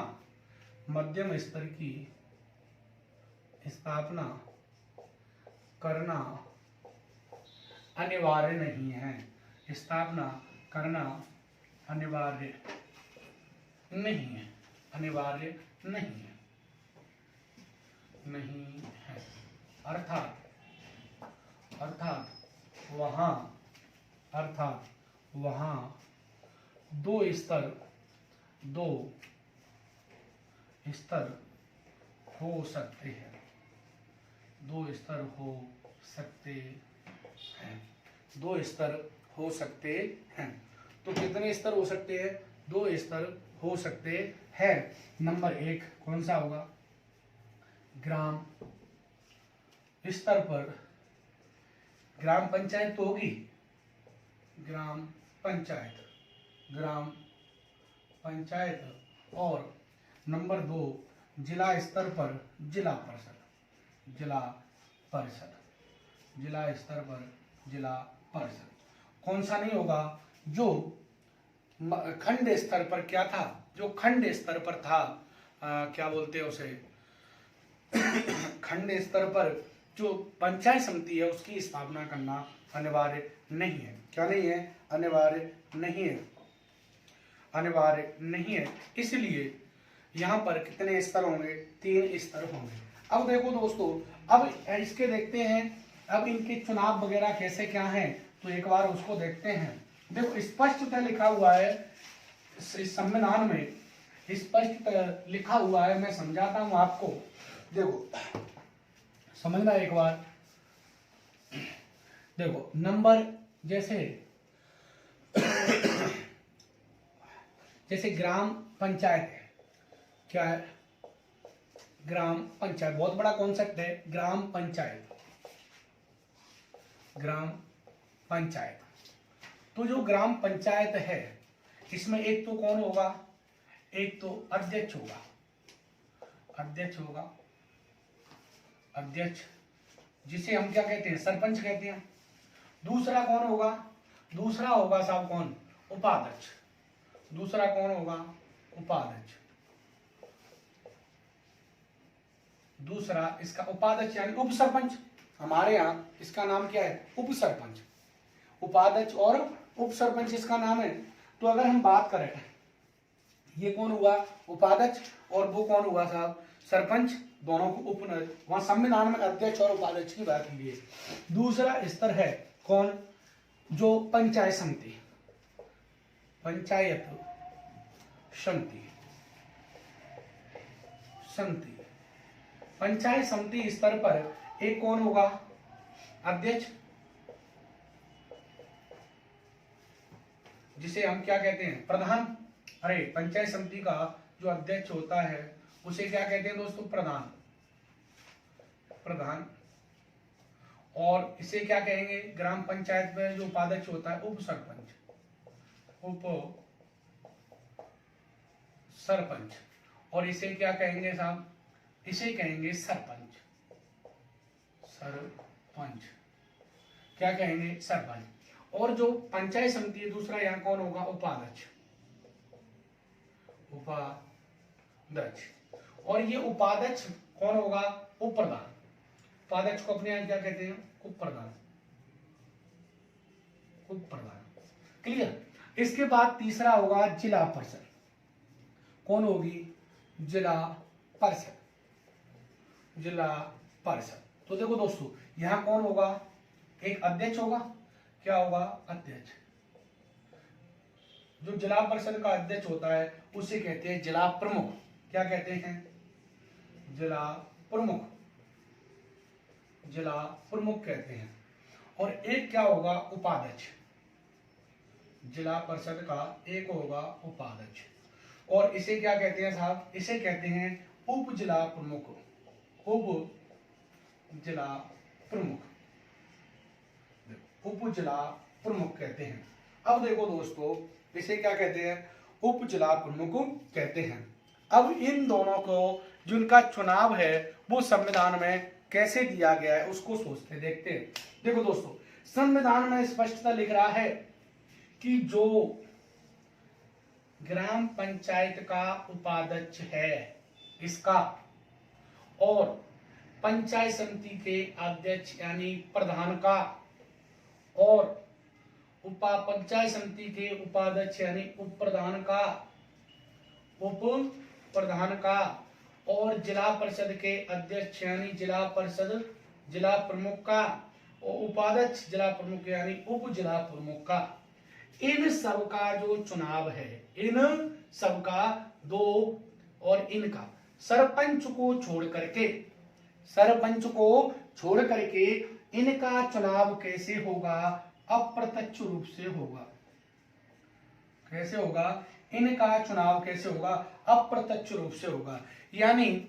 मध्यम स्तर की स्थापना करना अनिवार्य नहीं है, स्थापना करना अनिवार्य नहीं है, अनिवार्य नहीं है, नहीं है। अर्थात वहां, अर्थात वहां दो स्तर हो सकते हैं, दो स्तर हो सकते हैं, दो स्तर हो सकते हैं। तो कितने स्तर हो सकते हैं? दो स्तर हो सकते हैं। नंबर 1 कौन सा होगा? ग्राम स्तर पर ग्राम पंचायत तो होगी, ग्राम पंचायत, ग्राम पंचायत। और नंबर 2 जिला स्तर पर जिला परिषद, जिला परिषद, जिला स्तर पर जिला परिषद। कौन सा नहीं होगा? जो खंड स्तर पर क्या था, जो खंड स्तर पर था, क्या बोलते हैं उसे, खंड स्तर पर जो पंचायत समिति है उसकी स्थापना करना अनिवार्य नहीं है। क्या नहीं है? अनिवार्य नहीं है, अनिवार्य नहीं है। इसलिए यहाँ पर कितने स्तर होंगे? 3 स्तर होंगे। अब देखो दोस्तों, अब इसके देखते हैं, अब इनके चुनाव वगैरह कैसे क्या हैं, तो एक बार उसको देखते हैं। देखो स्पष्टतः लिखा हुआ है इस संविधान में, स्पष्टतः लिखा हुआ है, मैं समझाता हूं आपको। देखो समझना एक बार। देखो नंबर जैसे ग्राम पंचायत है, क्या है? ग्राम पंचायत, बहुत बड़ा कॉन्सेप्ट है ग्राम पंचायत, ग्राम पंचायत। तो जो ग्राम पंचायत है इसमें एक तो कौन होगा? एक तो अध्यक्ष होगा, अध्यक्ष होगा, अध्यक्ष, जिसे हम क्या कहते हैं? सरपंच कहते हैं। दूसरा कौन होगा? दूसरा होगा साहब कौन? उपाध्यक्ष। दूसरा कौन होगा? उपाध्यक्ष। दूसरा इसका उपाध्यक्ष यानी उप सरपंच। हमारे यहाँ इसका नाम क्या है? उप सरपंच। उपाध्यक्ष और उप सरपंच इसका नाम है। तो अगर हम बात करें, ये कौन हुआ? उपाध्यक्ष, और वो कौन हुआ साहब? सरपंच। दोनों को उप, वहां संविधान में अध्यक्ष और उपाध्यक्ष की बात की है। दूसरा स्तर है कौन? जो पंचायत समिति, पंचायत समिति, समिति, पंचायत समिति स्तर पर एक कौन होगा? अध्यक्ष, जिसे हम क्या कहते हैं? प्रधान। अरे पंचायत समिति का जो अध्यक्ष होता है उसे क्या कहते हैं दोस्तों? प्रधान, प्रधान। और इसे क्या कहेंगे? ग्राम पंचायत में जो उपाध्यक्ष होता है उप सरपंच, उप सरपंच। और इसे क्या कहेंगे साहब? इसे कहेंगे सरपंच, सरपंच। क्या कहेंगे? सरपंच। और जो पंचायत समिति है दूसरा यहाँ कौन होगा? उपाध्यक्ष, उपाध्यक्ष। और ये उपाध्यक्ष कौन होगा? उप प्रधान। उपाध्यक्ष को अपने यहाँ क्या कहते हैं? उप प्रधान, उप प्रधान। क्लियर? इसके बाद तीसरा होगा जिला परिषद। कौन होगी? जिला परिषद, जिला परिषद। तो देखो दोस्तों, यहां कौन होगा? एक अध्यक्ष होगा। क्या होगा? अध्यक्ष। जो जिला परिषद का अध्यक्ष होता है उसे कहते हैं जिला प्रमुख। क्या कहते हैं? जिला प्रमुख, जिला प्रमुख कहते हैं। और एक क्या होगा? उपाध्यक्ष। जिला परिषद का एक होगा उपाध्यक्ष। और इसे क्या कहते हैं साहब? इसे कहते हैं उप जिला प्रमुख, उप जिला प्रमुख। उप जिला प्रमुख कहते हैं। अब देखो दोस्तों, इसे क्या कहते हैं, उप जिला प्रमुख कहते हैं। अब इन दोनों को जिनका चुनाव है वो संविधान में कैसे दिया गया है उसको सोचते देखते हैं। देखो दोस्तों, संविधान में स्पष्टता लिख रहा है कि जो ग्राम पंचायत का उपाध्यक्ष है इसका और पंचायत समिति के अध्यक्ष यानी प्रधान का और पंचायत समिति के उपाध्यक्ष यानी उप प्रधान का और जिला परिषद के अध्यक्ष यानी जिला परिषद जिला प्रमुख का और उपाध्यक्ष जिला प्रमुख यानी उप जिला प्रमुख का, इन सब का जो चुनाव है, इन सब का दो और इनका सरपंच को छोड़ करके इनका चुनाव कैसे होगा, अप्रत्यक्ष रूप से होगा। कैसे होगा, इनका चुनाव कैसे होगा, अप्रत्यक्ष रूप से होगा, यानी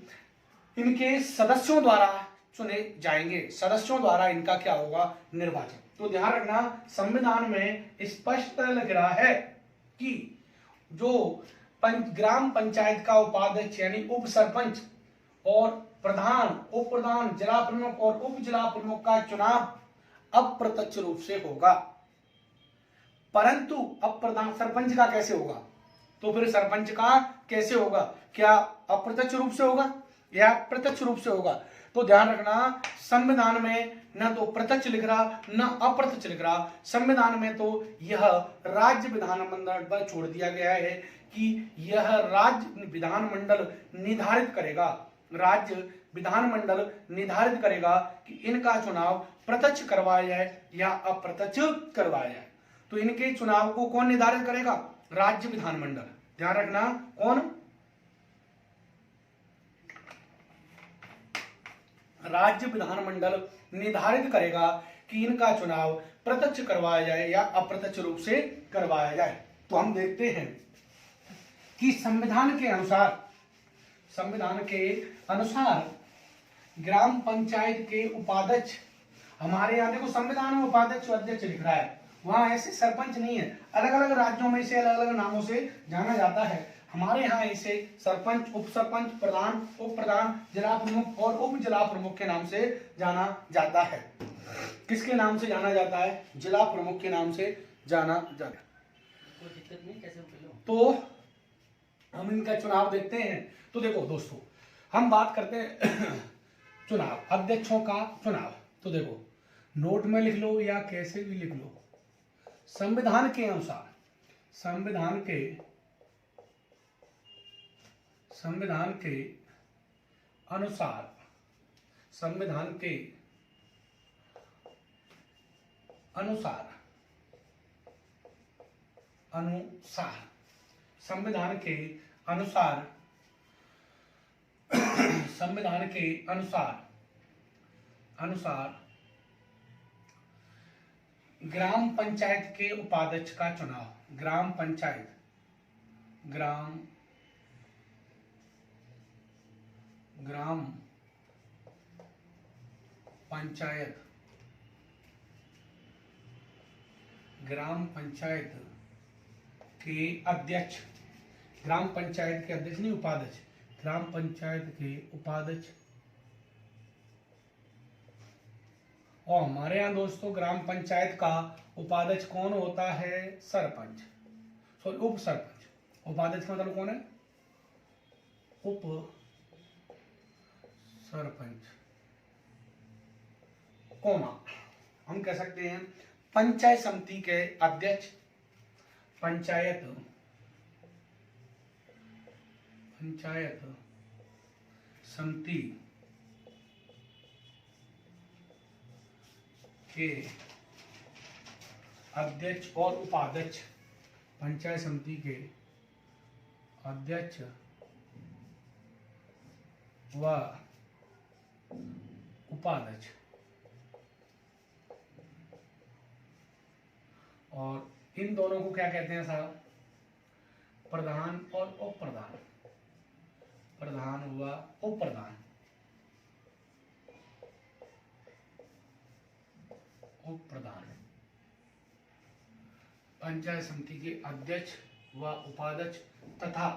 इनके सदस्यों द्वारा चुने जाएंगे, सदस्यों द्वारा इनका क्या होगा, निर्वाचन। तो ध्यान रखना, संविधान में स्पष्ट लग रहा है कि जो ग्राम पंचायत का उपाध्यक्ष यानी उप सरपंच और प्रधान, उप प्रधान, जिला प्रमुख और उप जिला प्रमुख का चुनाव अप्रत्यक्ष रूप से होगा। परंतु अब प्रधान सरपंच का कैसे होगा, तो फिर सरपंच का कैसे होगा, क्या अप्रत्यक्ष रूप से होगा या प्रत्यक्ष रूप से होगा। तो ध्यान रखना, संविधान में न तो प्रत्यक्ष लिख रहा न अप्रत्यक्ष लिख रहा, संविधान में तो यह राज्य विधानमंडल पर छोड़ दिया गया है कि यह राज्य विधानमंडल निर्धारित करेगा, राज्य विधानमंडल निर्धारित करेगा कि इनका चुनाव प्रत्यक्ष करवाया जाए या अप्रत्यक्ष करवाया जाए। तो इनके चुनाव को कौन निर्धारित करेगा, राज्य विधानमंडल। ध्यान रखना, कौन, राज्य विधानमंडल निर्धारित करेगा कि इनका चुनाव प्रत्यक्ष करवाया जाए या अप्रत्यक्ष रूप से करवाया जाए। तो हम देखते हैं कि संविधान के अनुसार ग्राम पंचायत के उपाध्यक्ष, हमारे यहाँ देखो संविधान में उपाध्यक्ष अध्यक्ष लिख रहा है, वहां ऐसे सरपंच नहीं है, अलग अलग राज्यों में इसे अलग अलग नामों से जाना जाता है। हमारे यहाँ इसे सरपंच, उप सरपंच, प्रधान, उप प्रधान, जिला प्रमुख और उप जिला प्रमुख के नाम से जाना जाता है। किसके नाम से जाना जाता है, जिला प्रमुख के नाम से जाना जाता है। तो हम इनका चुनाव देखते हैं। तो देखो दोस्तों, हम बात करते हैं चुनाव, अध्यक्षों का चुनाव। तो देखो, नोट में लिख लो या कैसे भी लिख लो, संविधान के अनुसार, संविधान के अनुसार संविधान के अनुसार ग्राम पंचायत के उपाध्यक्ष का चुनाव, ग्राम पंचायत के अध्यक्ष, ग्राम पंचायत के अध्यक्ष नहीं उपाध्यक्ष, ग्राम पंचायत के उपाध्यक्ष। और हमारे यहाँ दोस्तों ग्राम पंचायत का उपाध्यक्ष कौन होता है, सरपंच, सॉरी उप सरपंच। उपाध्यक्ष का मतलब कौन है, उप सरपंच, कोमा हम कह सकते हैं पंचायत समिति के अध्यक्ष, पंचायत समिति के अध्यक्ष और उपाध्यक्ष, पंचायत समिति के अध्यक्ष व उपाध्यक्ष, और इन दोनों को क्या कहते हैं साहब, प्रधान और उप प्रधान, प्रधान व उप प्रधान, उप प्रधान। पंचायत समिति के अध्यक्ष व उपाध्यक्ष तथा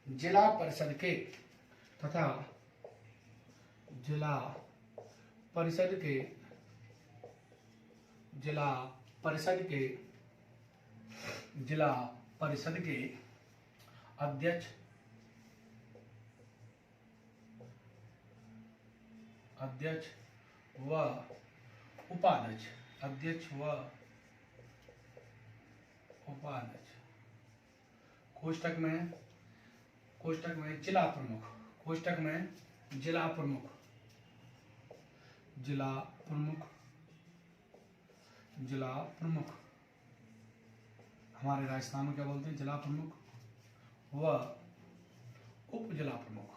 जिला परिषद के जिला परिषद के अध्यक्ष व उपाध्यक्ष कोष्टक में जिला प्रमुख हमारे राजस्थान में क्या बोलते हैं, जिला प्रमुख व उप जिला प्रमुख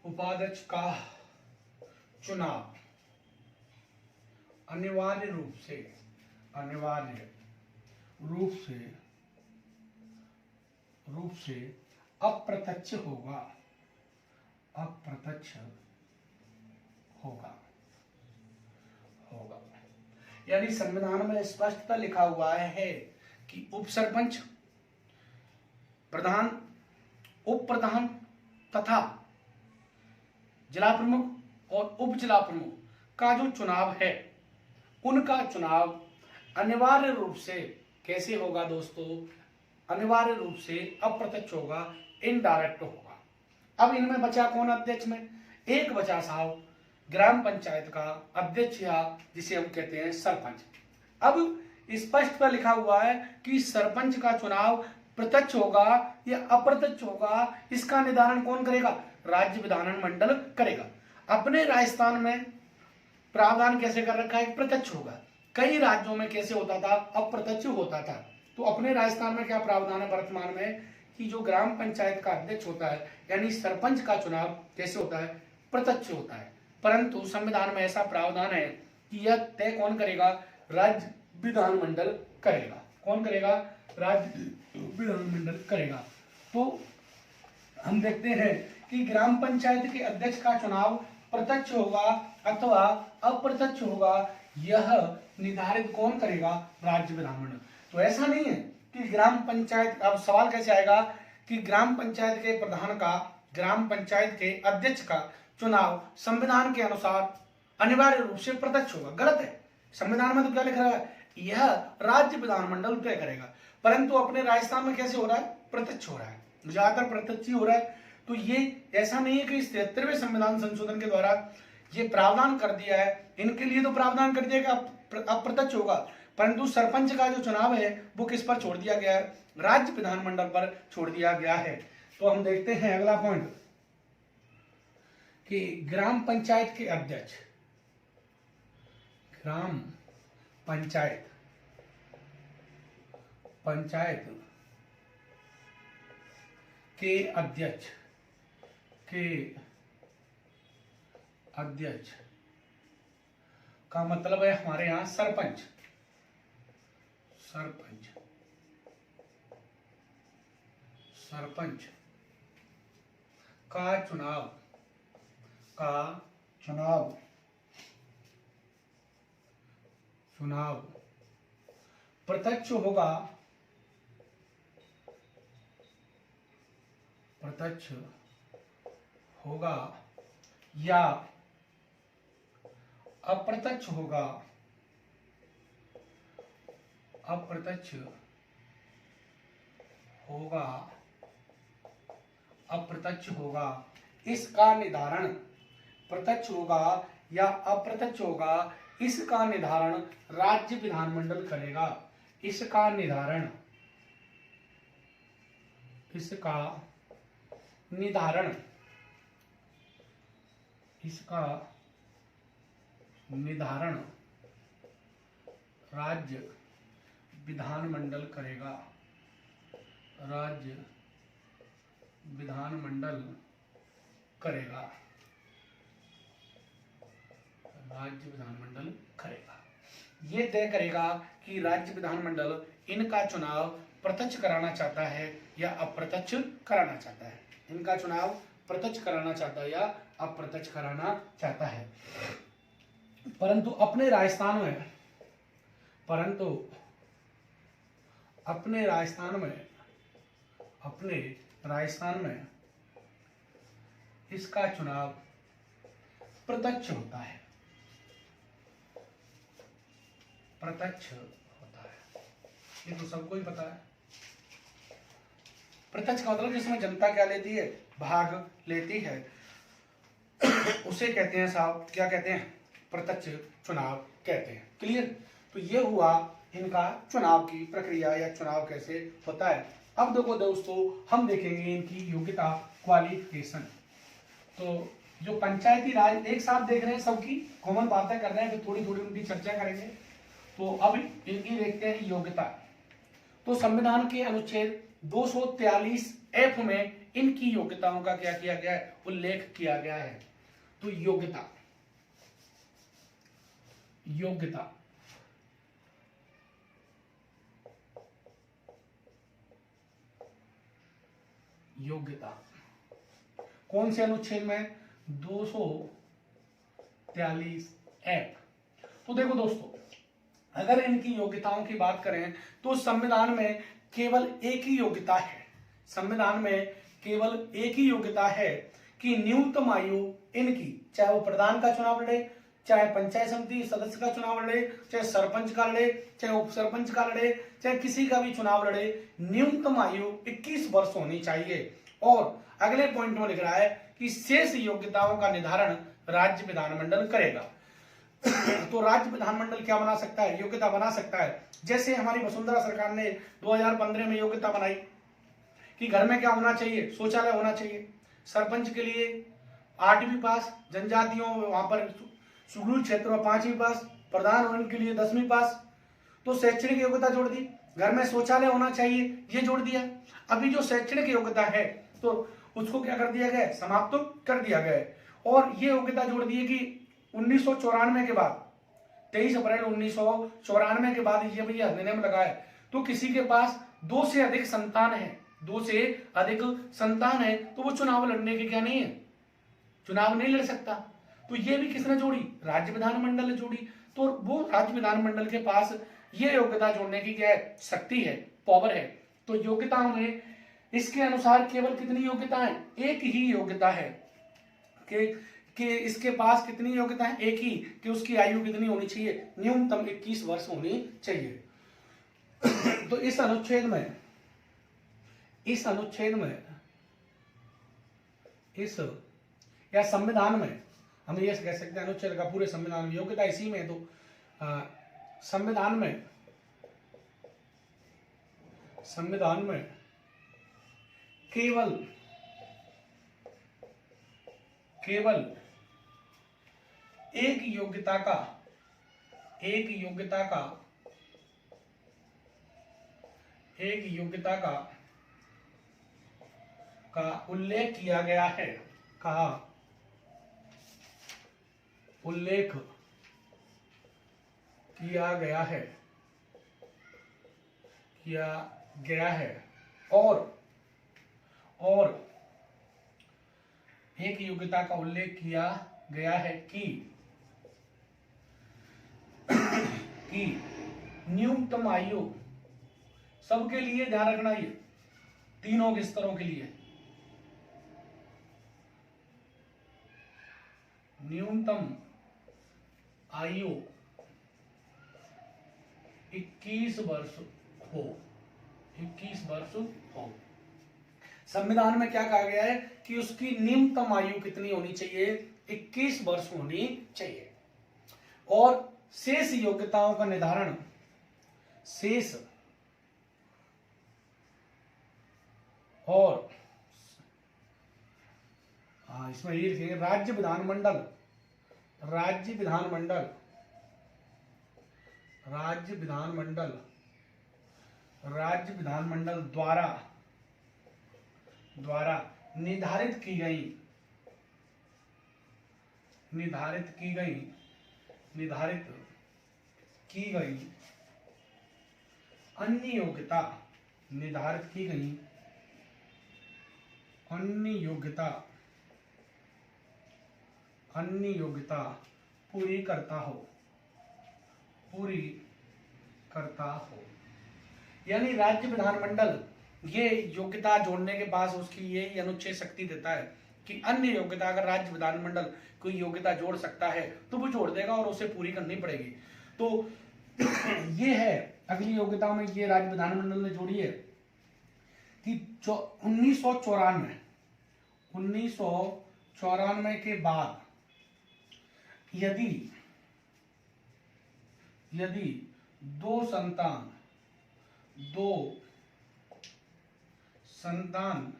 उपाध्यक्ष का चुनाव अनिवार्य रूप से अप्रत्यक्ष होगा। यानी संविधान में स्पष्टता लिखा हुआ है कि उप सरपंच, प्रधान, उप प्रधान तथा जिला प्रमुख और उप जिला प्रमुख का जो चुनाव है, उनका चुनाव अनिवार्य रूप से कैसे होगा दोस्तों, अनिवार्य रूप से अप्रत्यक्ष होगा, इनडायरेक्ट होगा। अब इनमें बचा कौन अध्यक्ष में, एक बचा साहब ग्राम पंचायत का अध्यक्ष या जिसे हम कहते हैं सरपंच। अब स्पष्ट पर लिखा हुआ है कि सरपंच का चुनाव प्रत्यक्ष होगा या अप्रत्यक्ष होगा, इसका निर्धारण कौन करेगा, राज्य विधानमंडल करेगा। अपने राजस्थान में प्रावधान कैसे कर रखा है, प्रत्यक्ष होगा। कई राज्यों में कैसे होता था, अप्रत्यक्ष होता था। तो अपने राजस्थान में क्या प्रावधान है वर्तमान में कि जो ग्राम पंचायत का अध्यक्ष होता है यानी सरपंच का चुनाव कैसे होता है, प्रत्यक्ष होता है। परंतु संविधान में ऐसा प्रावधान है कि यह तय कौन करेगा, राज्य विधानमंडल करेगा। कौन करेगा, राज्य विधानमंडल करेगा। तो हम देखते हैं कि ग्राम पंचायत के अध्यक्ष का चुनाव प्रत्यक्ष होगा अथवा अप्रत्यक्ष होगा, यह निर्धारित कौन करेगा, राज्य विधानमंडल। तो ऐसा नहीं है कि ग्राम पंचायत, अब सवाल कैसे आएगा कि ग्राम पंचायत के प्रधान का, ग्राम पंचायत के अध्यक्ष का चुनाव संविधान के अनुसार अनिवार्य रूप से प्रत्यक्ष होगा। गलत है। संविधान में तो क्या लिखा है, यह राज्य विधानमंडल तय करेगा। परंतु अपने राजस्थान में कैसे हो रहा है, प्रत्यक्ष हो रहा है, ज्यादातर प्रत्यक्ष ही हो रहा है। तो ये ऐसा नहीं है कि 73वें संविधान संशोधन के द्वारा ये प्रावधान कर दिया है, इनके लिए तो प्रावधान कर दिया कि अप्रत्यक्ष होगा, परंतु सरपंच का जो चुनाव है वो किस पर छोड़ दिया गया है, राज्य विधानमंडल पर छोड़ दिया गया है। तो हम देखते हैं अगला पॉइंट कि ग्राम पंचायत के अध्यक्ष, ग्राम पंचायत के अध्यक्ष का मतलब है हमारे यहां सरपंच का चुनाव प्रत्यक्ष होगा या अप्रत्यक्ष होगा, इसका निर्धारण, प्रत्यक्ष होगा या अप्रत्यक्ष होगा, इसका निर्धारण राज्य विधानमंडल करेगा। इसका निर्धारण राज्य विधानमंडल करेगा। ये तय करेगा कि राज्य विधानमंडल इनका चुनाव प्रत्यक्ष कराना चाहता है या अप्रत्यक्ष कराना चाहता है। इनका चुनाव प्रत्यक्ष कराना चाहता है या अप्रत्यक्ष कराना चाहता है। परंतु अपने राजस्थान में इसका चुनाव प्रत्यक्ष होता है। ये तो सबको ही पता है। प्रत्यक्ष का मतलब जिसमें जनता क्या लेती है, भाग लेती है, उसे कहते हैं साहब, क्या कहते हैं, प्रत्यक्ष चुनाव कहते हैं। क्लियर। तो ये हुआ इनका चुनाव की प्रक्रिया या चुनाव कैसे होता है। अब देखो दोस्तों, हम देखेंगे इनकी योग्यता, क्वालिफिकेशन। तो जो पंचायती राज एक साथ देख रहे हैं, सबकी कॉमन बातें कर रहे हैं, तो थोड़ी थोड़ी उनकी चर्चा करेंगे। तो अब इनकी देखते हैं योग्यता। तो संविधान के अनुच्छेद 243 F में इनकी योग्यताओं का क्या किया गया है, उल्लेख किया गया है। तो योग्यता कौन से अनुच्छेद में, 243 F। तो देखो दोस्तों, अगर इनकी योग्यताओं की बात करें तो संविधान में केवल एक ही योग्यता है। संविधान में केवल एक ही योग्यता है कि न्यूनतम आयु इनकी, चाहे वो प्रधान का चुनाव लड़े, चाहे पंचायत समिति सदस्य का चुनाव लड़े, चाहे सरपंच का लड़े, चाहे उप सरपंच का लड़े, चाहे किसी का भी चुनाव लड़े, न्यूनतम आयु 21 वर्ष होनी चाहिए। और अगले पॉइंट में लिख रहा है कि शेष योग्यताओं का निर्धारण राज्य विधानमंडल करेगा। तो राज्य विधानमंडल क्या बना सकता है, योग्यता बना सकता है। जैसे हमारी वसुंधरा सरकार ने 2015 में योग्यता बनाई कि घर में क्या होना चाहिए, शौचालय होना चाहिए। सरपंच के लिए 8वीं पास, जनजातियों वहां पर सुदूर क्षेत्रों में 5वीं पास, प्रधान उनके लिए 10वीं पास। तो शैक्षणिक योग्यता जोड़ दी, घर में शौचालय होना चाहिए, ये जोड़ दिया। अभी जो शैक्षणिक योग्यता है तो उसको क्या कर दिया गया, समाप्त कर दिया गया। और ये योग्यता जोड़ दी है कि 1994 के बाद, 23 अप्रैल 1994 के बाद ये भैया अधिनियम लगा है, तो किसी के पास 2 से अधिक संतान है तो वो चुनाव लड़ने के क्या नहीं है, चुनाव नहीं लड़ सकता। तो ये भी किसने जोड़ी, राज्य विधानमंडल ने जोड़ी। तो वो राज्य विधानमंडल के पास ये योग्यता जोड़ने की क्या है, शक्ति है, पावर है। तो योग्यताओं में इसके अनुसार केवल कितनी योग्यता है, एक ही योग्यता है कि इसके पास कितनी योग्यता है, एक ही, कि उसकी आयु कितनी होनी चाहिए, न्यूनतम 21 वर्ष होनी चाहिए। तो इस अनुच्छेद में या संविधान में हम ये कह सकते हैं, अनुच्छेद का पूरे संविधान में योग्यता इसी में है। तो संविधान में केवल एक योग्यता का उल्लेख किया गया है। कहा, उल्लेख किया गया है और एक योग्यता का उल्लेख किया गया है कि न्यूनतम आयु सबके लिए, ध्यान रखना, ये तीनों के स्तरों के लिए न्यूनतम आयु 21 वर्ष हो। संविधान में क्या कहा गया है कि उसकी न्यूनतम आयु कितनी होनी चाहिए, 21 वर्ष होनी चाहिए। और शेष योग्यताओं का निर्धारण, इसमें ये लिखेंगे, राज्य विधानमंडल द्वारा निर्धारित की की गई अन्य योग्यता, निर्धारित की गई अन्य योग्यता पूरी करता हो। यानी राज्य विधानमंडल ये योग्यता जोड़ने के बाद उसकी यही अनुच्छेद शक्ति देता है कि अन्य योग्यता अगर राज्य विधानमंडल कोई योग्यता जोड़ सकता है तो वो जोड़ देगा और उसे पूरी करनी पड़ेगी। तो ये है अगली योग्यता में ये राज्य विधानमंडल ने जोड़ी है कि 1994 के बाद यदि दो संतान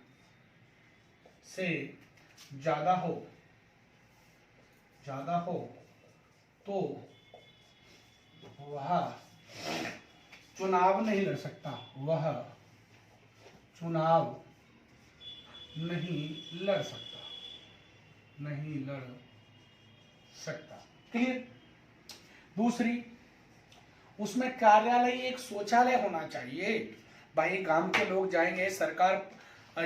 से ज्यादा हो तो वह चुनाव नहीं लड़ सकता, क्लियर। दूसरी, उसमें कार्यालय एक शौचालय होना चाहिए। भाई गांव के लोग जाएंगे, सरकार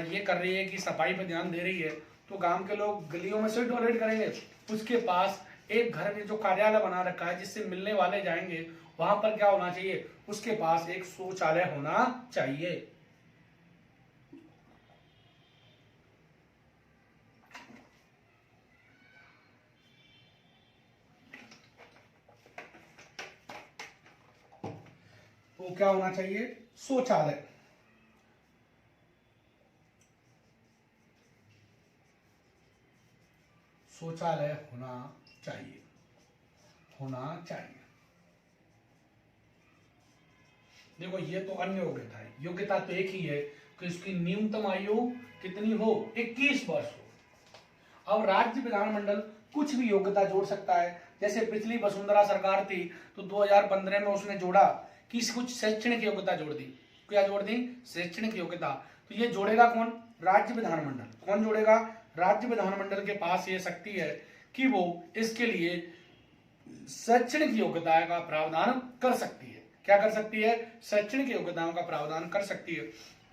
ये कर रही है कि सफाई पर ध्यान दे रही है, तो गांव के लोग गलियों में से टॉयलेट करेंगे। उसके पास एक घर में जो कार्यालय बना रखा है जिससे मिलने वाले जाएंगे, वहां पर क्या होना चाहिए, उसके पास एक शौचालय होना चाहिए। तो क्या होना चाहिए, शौचालय। शौचालय होना चाहिए। देखो ये तो अन्य योग्यता है, योग्यता तो एक ही है कि इसकी न्यूनतम आयु कितनी हो, 21 वर्ष हो। अब राज्य विधानमंडल कुछ भी योग्यता जोड़ सकता है। जैसे पिछली वसुंधरा सरकार थी तो 2015 में उसने जोड़ा कि कुछ शैक्षणिक योग्यता जोड़ दी। क्या जोड़ दी, शैक्षणिक योग्यता। तो ये जोड़ेगा कौन, राज्य विधानमंडल। कौन जोड़ेगा, राज्य विधानमंडल के पास ये शक्ति है कि वो इसके लिए शैक्षणिक योग्यता का प्रावधान कर सकती है। क्या कर सकती है, शैक्षणिक योग्यताओं का प्रावधान कर सकती है।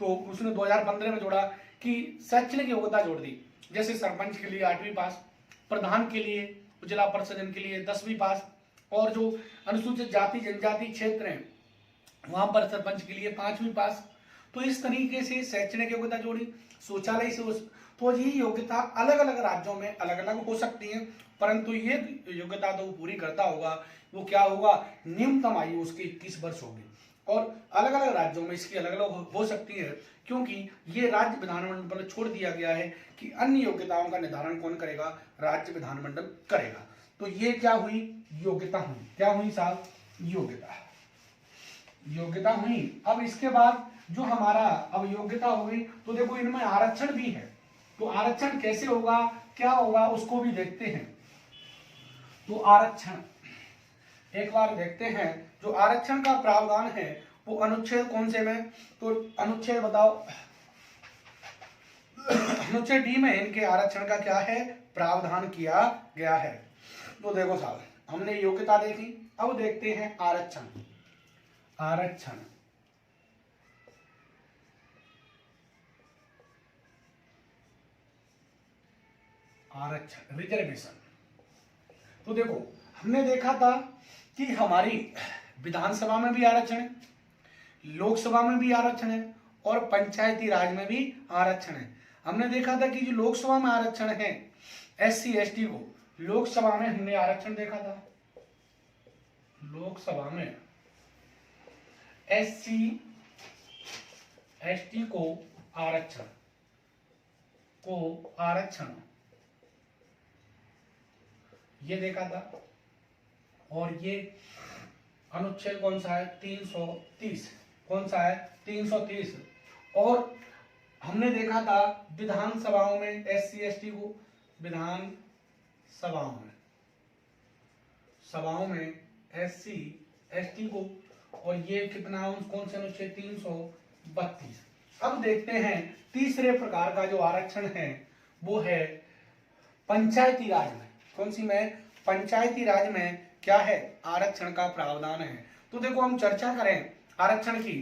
तो उसने 2015 में जोड़ा कि शैक्षणिक योग्यता जोड़ दी। जैसे सरपंच के लिए 8वीं पास, प्रधान के लिए, जिला परिषद के लिए 10वीं पास, और जो अनुसूचित जाति जनजाति क्षेत्र हैं वहां पर सरपंच के लिए 5वीं पास। तो इस तरीके से शैक्षणिक योग्यता जोड़ी, शौचालय से तो ये योग्यता अलग अलग राज्यों में अलग अलग हो सकती है, परंतु ये योग्यता तो पूरी करता होगा। वो क्या होगा, न्यूनतम आयु उसकी 21 वर्ष होगी। और अलग अलग राज्यों में इसकी अलग अलग हो सकती है, क्योंकि ये राज्य विधानमंडल पर छोड़ दिया गया है कि अन्य योग्यताओं का निर्धारण कौन करेगा, राज्य विधानमंडल करेगा। तो ये क्या हुई, योग्यता हुई। क्या हुई साहब, योग्यता हुई। अब इसके बाद जो हमारा अब योग्यता हो गई, तो देखो इनमें आरक्षण भी है। तो आरक्षण कैसे होगा, क्या होगा, उसको भी देखते हैं। तो आरक्षण एक बार देखते हैं। जो आरक्षण का प्रावधान है वो अनुच्छेद कौन से में, तो अनुच्छेद बताओ, अनुच्छेद डी में इनके आरक्षण का क्या है, प्रावधान किया गया है। तो देखो साहब, हमने योग्यता देखी, अब देखते हैं आरक्षण। रिजर्वेशन। तो देखो हमने देखा था कि हमारी विधानसभा में भी आरक्षण है, लोकसभा में भी आरक्षण है, और पंचायती राज में भी आरक्षण है। हमने देखा था कि जो लोकसभा में आरक्षण है SC ST को, लोकसभा में हमने आरक्षण देखा था। लोकसभा में SC ST को आरक्षण ये देखा था। और ये अनुच्छेद कौन सा है, 330। कौन सा है, 330। और हमने देखा था विधानसभाओं में SC ST को, सभाओं में SC ST को, और ये कितना, कौन से अनुच्छेद, 332। अब देखते हैं तीसरे प्रकार का जो आरक्षण है वो है पंचायती राज में। कौन सी में, पंचायती राज में क्या है, आरक्षण का प्रावधान है। तो देखो हम चर्चा करें आरक्षण की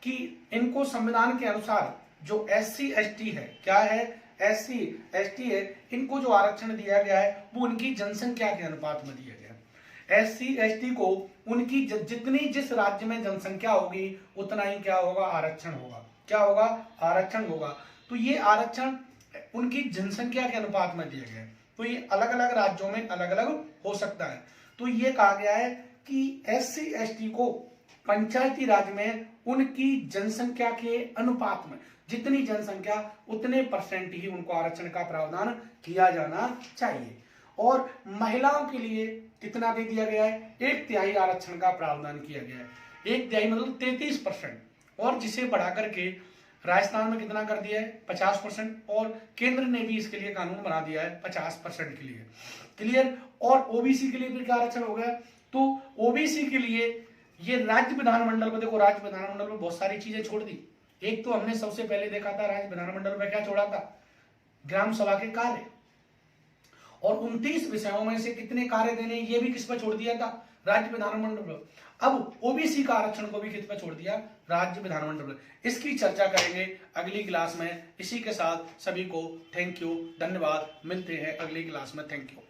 कि इनको संविधान के अनुसार जो SC ST है, क्या है, SC ST है, इनको जो आरक्षण दिया गया है वो उनकी जनसंख्या के अनुपात में दिया गया है। SC ST को उनकी जितनी जिस राज्य में जनसंख्या होगी उतना ही क्या होगा, आरक्षण होगा। क्या होगा, आरक्षण होगा। तो ये आरक्षण उनकी जनसंख्या के अनुपात में दिया गया है। तो ये अलग अलग राज्यों में अलग अलग हो सकता है। तो ये कहा गया है कि SC ST को पंचायती राज में उनकी जनसंख्या के अनुपात में जितनी जनसंख्या उतने परसेंट ही उनको आरक्षण का प्रावधान किया जाना चाहिए। और महिलाओं के लिए कितना दे दिया गया है, 1/3 आरक्षण का प्रावधान किया गया है। 1/3 मतलब 33%। और जिसे बढ़ा करके राजस्थान में कितना कर दिया है, 50%। और केंद्र ने भी इसके लिए कानून बना दिया है 50% के लिए। क्लियर। और ओबीसी के लिए भी क्या आरक्षण हो गया, तो ओबीसी के लिए ये राज्य विधानमंडल में, देखो राज्य विधानमंडल में बहुत सारी चीजें छोड़ दी। एक तो हमने सबसे पहले देखा था राज्य विधानमंडल में क्या छोड़ा था, ग्राम सभा के कार्य। और 29 विषयों में से कितने कार्य देने ये भी किस पर छोड़ दिया था, राज्य विधानमंडल में। अब ओबीसी का आरक्षण को भी किस पर छोड़ दिया, राज्य विधानमंडल में। इसकी चर्चा करेंगे अगली क्लास में। इसी के साथ सभी को थैंक यू, धन्यवाद। मिलते हैं अगली क्लास में। Thank you.